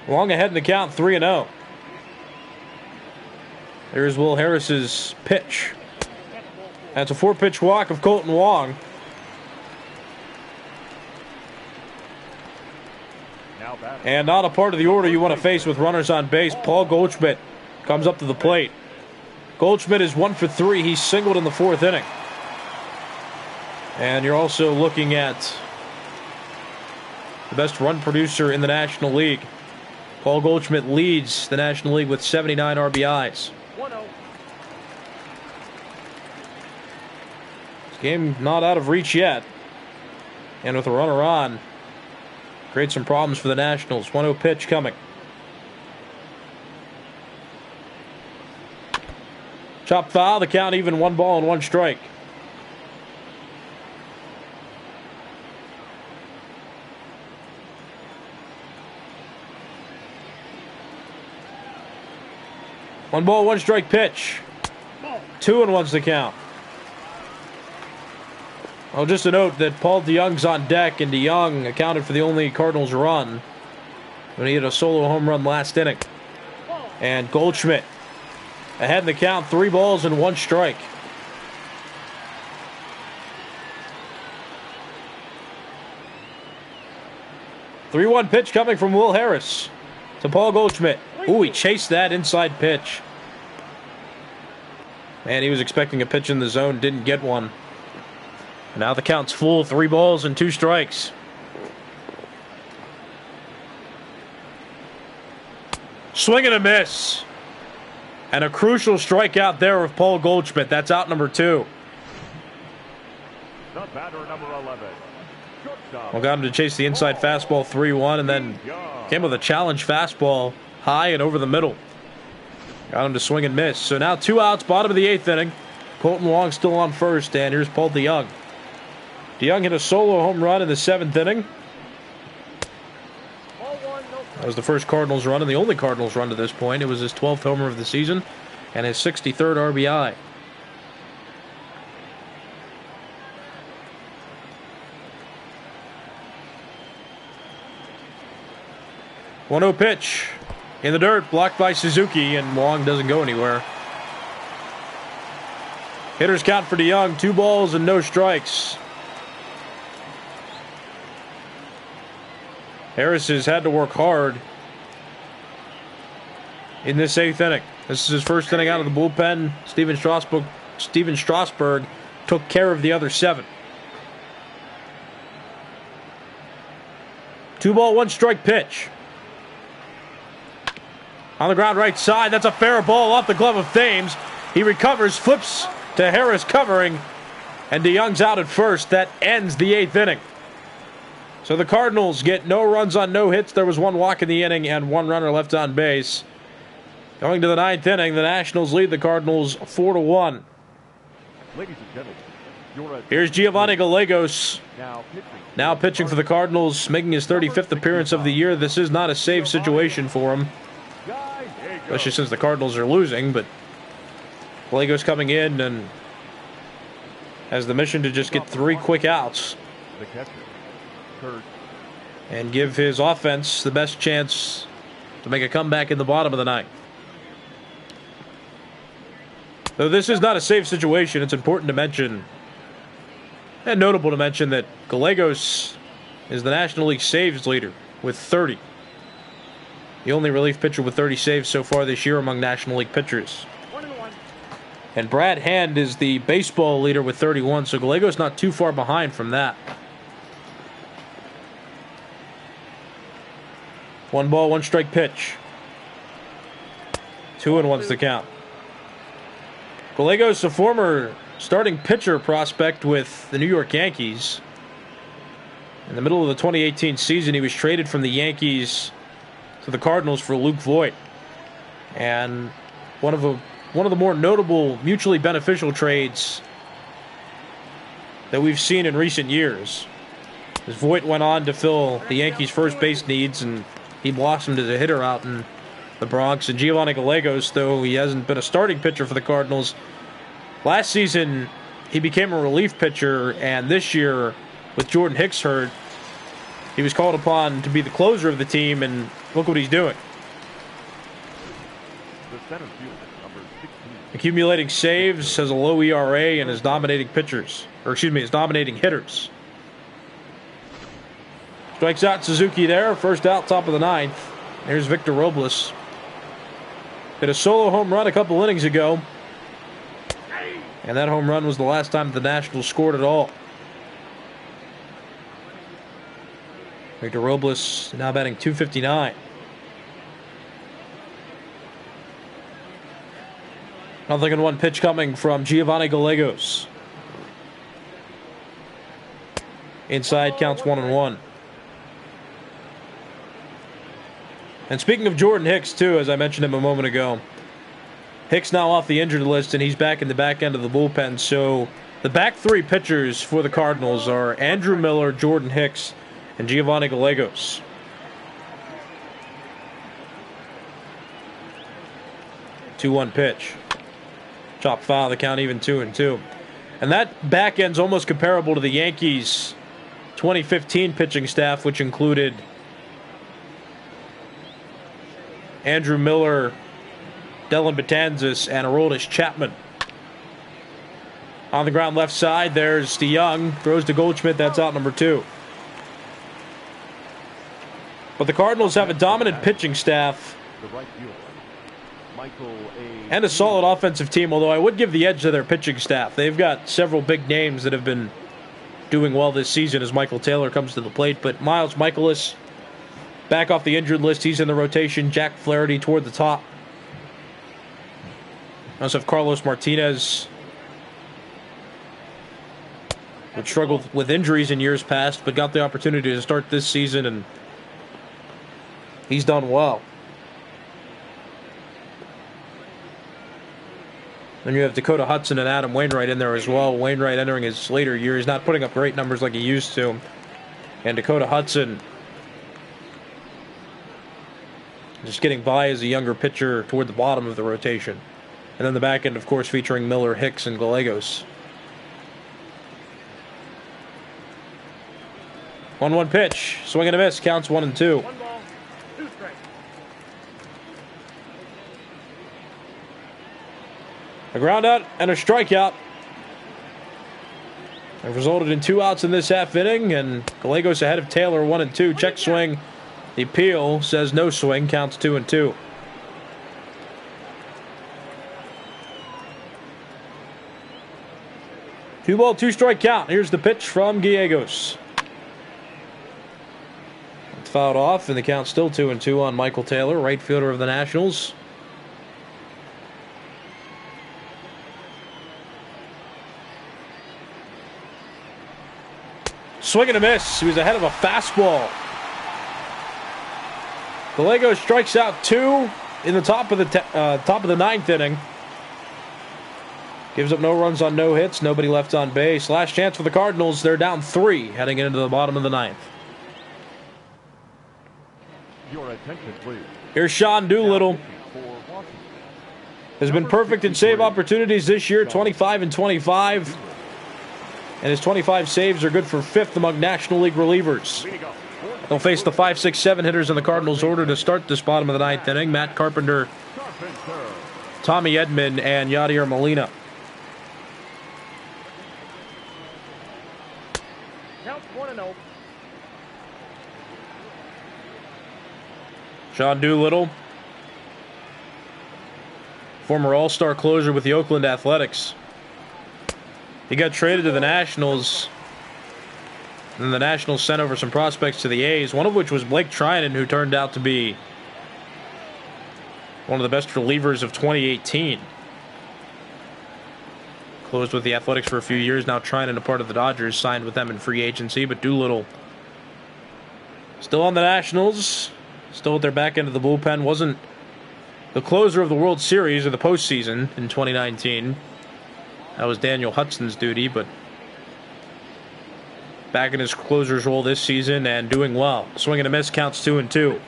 Long ahead in the count, 3-0. There's Will Harris's pitch. That's a 4-pitch walk of Colton Wong. And not a part of the order you want to face with runners on base. Paul Goldschmidt comes up to the plate. Goldschmidt is 1 for 3. He's singled in the 4th inning. And you're also looking at the best run producer in the National League. Paul Goldschmidt leads the National League with 79 RBIs. 1-0. This game not out of reach yet. And with a runner on, creates some problems for the Nationals. 1-0 pitch coming. Chop foul, the count even, 1 ball and 1 strike. One ball, 1 strike pitch. 2-1's the count. Well, just a note that Paul DeYoung's on deck, and DeYoung accounted for the only Cardinals run when he hit a solo home run last inning. And Goldschmidt ahead in the count, 3 balls and 1 strike. 3-1 pitch coming from Will Harris to Paul Goldschmidt. Ooh, he chased that inside pitch. Man, he was expecting a pitch in the zone, didn't get one. Now the count's full, 3 balls and 2 strikes. Swing and a miss. And a crucial strikeout there of Paul Goldschmidt. That's out number 2. The batter, number 11. Well, got him to chase the inside fastball 3-1, and then came with a challenge fastball high and over the middle. Got him to swing and miss. So now 2 outs, bottom of the 8th inning. Colton Wong still on first, and here's Paul DeYoung. DeYoung hit a solo home run in the 7th inning. That was the first Cardinals run and the only Cardinals run to this point. It was his 12th homer of the season and his 63rd RBI. One-zero pitch in the dirt, blocked by Suzuki, and Wong doesn't go anywhere. Hitters count for DeYoung, 2 balls and no strikes. Harris has had to work hard in this 8th inning. This is his first inning out of the bullpen. Steven Strasburg took care of the other 7. 2-ball, 1-strike pitch. On the ground right side, that's a fair ball off the glove of Thames. He recovers, flips to Harris covering, and DeYoung's out at first. That ends the 8th inning. So the Cardinals get no runs on no hits. There was 1 walk in the inning and 1 runner left on base. Going to the 9th inning, the Nationals lead the Cardinals 4-1. Ladies and gentlemen, here's Giovanni Gallegos now pitching for the Cardinals, making his 35th appearance of the year. This is not a save situation for him, especially since the Cardinals are losing, but Gallegos coming in and has the mission to just get 3 quick outs and give his offense the best chance to make a comeback in the bottom of the 9th. Though this is not a safe situation, it's important to mention and notable to mention that Gallegos is the National League saves leader with 30. The only relief pitcher with 30 saves so far this year among National League pitchers. And Brad Hand is the baseball leader with 31, so Gallegos not too far behind from that. 1 ball, 1-strike pitch. 2-1's the count. Gallegos, a former starting pitcher prospect with the New York Yankees. In the middle of the 2018 season, he was traded from the Yankees to the Cardinals for Luke Voit. And one of the more notable mutually beneficial trades that we've seen in recent years. As Voit went on to fill the Yankees' first base needs, and he blossomed as a hitter out in the Bronx. And Giovanni Gallegos, though he hasn't been a starting pitcher for the Cardinals, last season he became a relief pitcher, and this year, with Jordan Hicks hurt, he was called upon to be the closer of the team, and look what he's doing. The center fielder, number 16. Accumulating saves, has a low ERA, and is dominating hitters. Strikes out Suzuki there. First out, top of the 9th. Here's Victor Robles. Hit a solo home run a couple innings ago. And that home run was the last time the Nationals scored at all. Victor Robles now batting .259. Nothing in 1 pitch coming from Giovanni Gallegos. Inside, counts 1-1. And speaking of Jordan Hicks, too, as I mentioned him a moment ago, Hicks now off the injured list, and he's back in the back end of the bullpen. So the back 3 pitchers for the Cardinals are Andrew Miller, Jordan Hicks, and Giovanni Gallegos. Two-one pitch. Chop foul, the count even 2-2. And that back end's almost comparable to the Yankees' 2015 pitching staff, which included Andrew Miller, Dellin Betances, and Aroldis Chapman. On the ground left side, there's DeYoung. Throws to Goldschmidt. That's out number 2. But the Cardinals have a dominant pitching staff The right fielder, Michael A. and a solid offensive team, although I would give the edge to their pitching staff. They've got several big names that have been doing well this season as Michael Taylor comes to the plate. But Miles Michaelis, back off the injured list, he's in the rotation. Jack Flaherty toward the top. I also have Carlos Martinez, which struggled with injuries in years past, but got the opportunity to start this season, and he's done well. Then you have Dakota Hudson and Adam Wainwright in there as well. Wainwright entering his later years, not putting up great numbers like he used to. And Dakota Hudson just getting by as a younger pitcher toward the bottom of the rotation. And then the back end, of course, featuring Miller, Hicks, and Gallegos. 1-1 pitch. Swing and a miss. Counts 1-2. 1 ball, 2 strikes. A ground out and a strikeout. It resulted in 2 outs in this half inning, and Gallegos ahead of Taylor 1-2. Check swing. The appeal says no swing. Counts 2-2. Two ball, 2 strike count. Here's the pitch from Gallegos. It's fouled off, and the count's still 2-2 on Michael Taylor, right fielder of the Nationals. Swing and a miss. He was ahead of a fastball. Gallegos strikes out 2 in the top of the 9th inning. Gives up no runs on no hits, nobody left on base. Last chance for the Cardinals. They're down 3 heading into the bottom of the 9th. Your attention, please. Here's Sean Doolittle. Has been perfect in save opportunities this year, 25 and 25. And his 25 saves are good for 5th among National League relievers. They'll face the 5, 6, 7 hitters in the Cardinals' order to start this bottom of the 9th inning. Matt Carpenter, Tommy Edman, and Yadier Molina. Count 1-0. Sean Doolittle, former All-Star closer with the Oakland Athletics. He got traded to the Nationals, and the Nationals sent over some prospects to the A's, one of which was Blake Trinan, who turned out to be one of the best relievers of 2018. Closed with the Athletics for a few years. Now Trinan, a part of the Dodgers, signed with them in free agency, but Doolittle still on the Nationals, still at their back end of the bullpen. Wasn't the closer of the World Series or the postseason in 2019. That was Daniel Hudson's duty, but back in his closer's role this season and doing well. Swing and a miss, counts 2-2.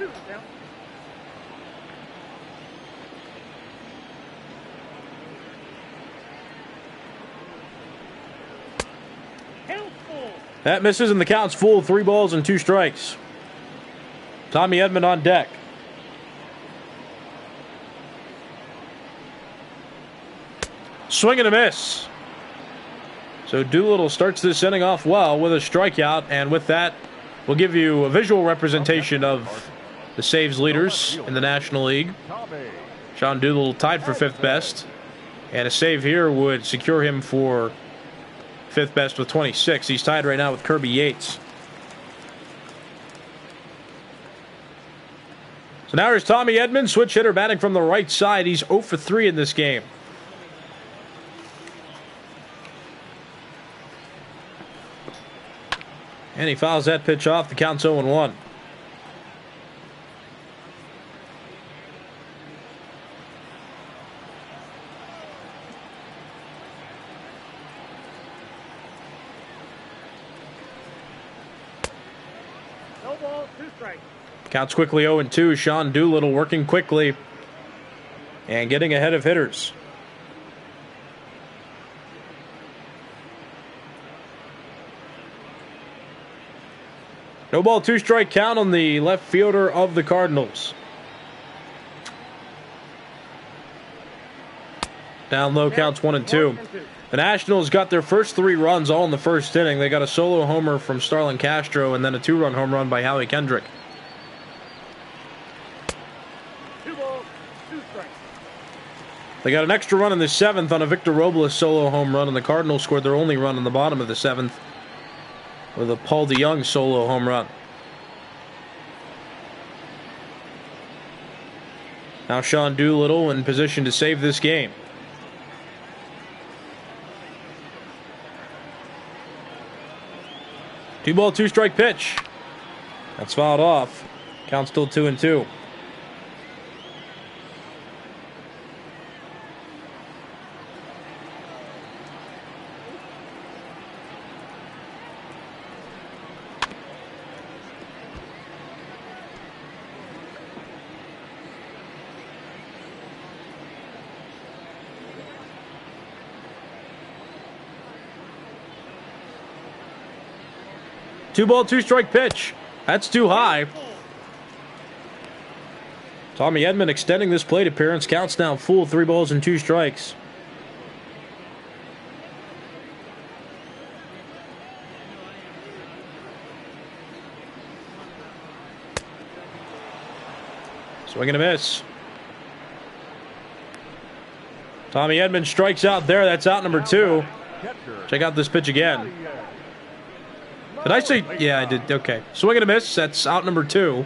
That misses and the count's full. 3 balls and 2 strikes. Tommy Edman on deck. Swing and a miss. So Doolittle starts this inning off well with a strikeout, and with that, we'll give you a visual representation of the saves leaders in the National League. Sean Doolittle tied for 5th best, and a save here would secure him for 5th best with 26. He's tied right now with Kirby Yates. So now here's Tommy Edman, switch hitter, batting from the right side. He's 0 for 3 in this game. And he fouls that pitch off. The count's 0-1. No ball, 2 strikes. Counts quickly 0-2. Sean Doolittle working quickly and getting ahead of hitters. No ball, 2 strike count on the left fielder of the Cardinals. Down low, counts 1-2. The Nationals got their first 3 runs all in the first inning. They got a solo homer from Starlin Castro and then a 2-run home run by Howie Kendrick. They got an extra run in the 7th on a Victor Robles solo home run, and the Cardinals scored their only run in the bottom of the 7th with a Paul DeJong solo home run. Now Sean Doolittle in position to save this game. Two ball, two strike pitch. That's fouled off. Count still 2-2. Two ball, two strike pitch. That's too high. Tommy Edman extending this plate appearance. Counts now full, 3 balls and 2 strikes. Swing and a miss. Tommy Edman strikes out there. That's out number 2. Check out this pitch again. Did I say? Yeah, I did. Okay. Swing and a miss. That's out number 2.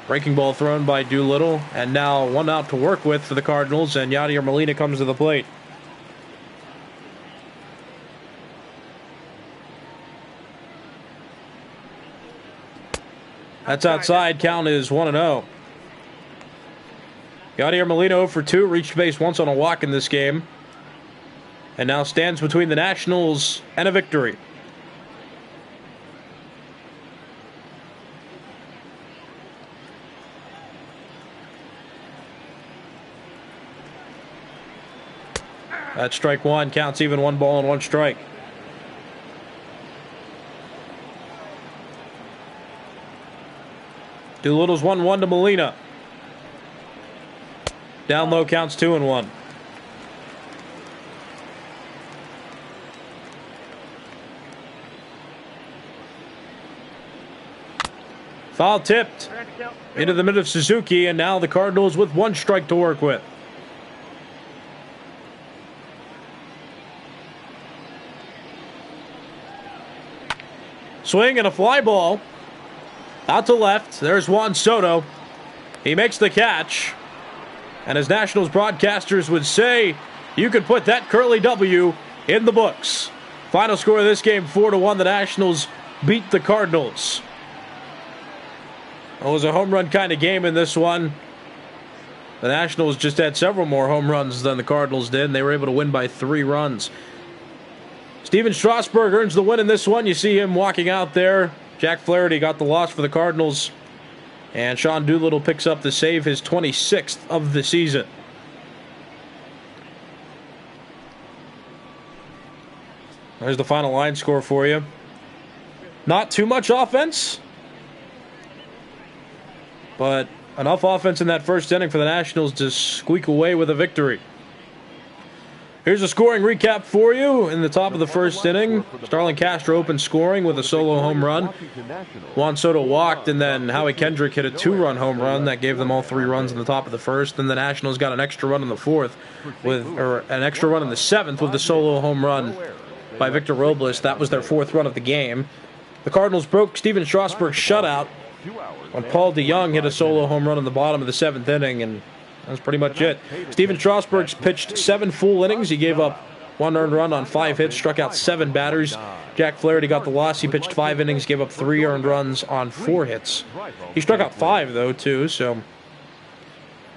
Breaking ball thrown by Doolittle. And now 1 out to work with for the Cardinals. And Yadier Molina comes to the plate. That's outside. Count is 1-0. Yadier Molina 0 for 2. Reached base once on a walk in this game. And now stands between the Nationals and a victory. That's strike 1. Counts even, 1 ball and 1 strike. Doolittle's 1-1 to Molina. Down low, counts 2-1. Foul tipped into the middle of Suzuki, and now the Cardinals with 1 strike to work with. Swing and a fly ball. Out to left. There's Juan Soto. He makes the catch. And as Nationals broadcasters would say, you could put that Curly W in the books. Final score of this game, 4-1. The Nationals beat the Cardinals. It was a home run kind of game in this one. The Nationals just had several more home runs than the Cardinals did, and they were able to win by 3 runs. Steven Strasburg earns the win in this one. You see him walking out there. Jack Flaherty got the loss for the Cardinals. And Sean Doolittle picks up the save, his 26th of the season. There's the final line score for you. Not too much offense, but enough offense in that first inning for the Nationals to squeak away with a victory. Here's a scoring recap for you. In the top of the first inning, Starlin Castro opened scoring with a solo home run. Juan Soto walked, and then Howie Kendrick hit a 2-run home run that gave them all 3 runs in the top of the first. Then the Nationals got an extra run in the 4th, or an extra run in the 7th with the solo home run by Victor Robles. That was their 4th run of the game. The Cardinals broke Steven Strasburg's shutout when Paul DeJong hit a solo home run in the bottom of the 7th inning, and that's pretty much it. Steven Strasburg's pitched 7 full innings. He gave up 1 earned run on 5 hits, struck out 7 batters. Jack Flaherty got the loss. He pitched 5 innings, gave up 3 earned runs on 4 hits. He struck out 5, though, too, so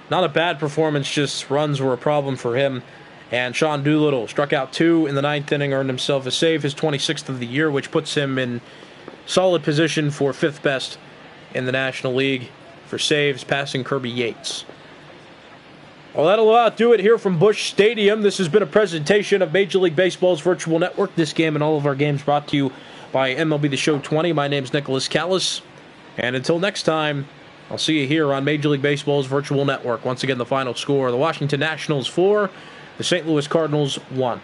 not a bad performance, just runs were a problem for him. And Sean Doolittle struck out 2 in the 9th inning, earned himself a save, his 26th of the year, which puts him in solid position for 5th best in the National League for saves, passing Kirby Yates. Well, that'll do it here from Busch Stadium. This has been a presentation of Major League Baseball's Virtual Network. This game and all of our games brought to you by MLB The Show 20. My name's Nicholas Callis. And until next time, I'll see you here on Major League Baseball's Virtual Network. Once again, the final score, the Washington Nationals 4, the St. Louis Cardinals 1.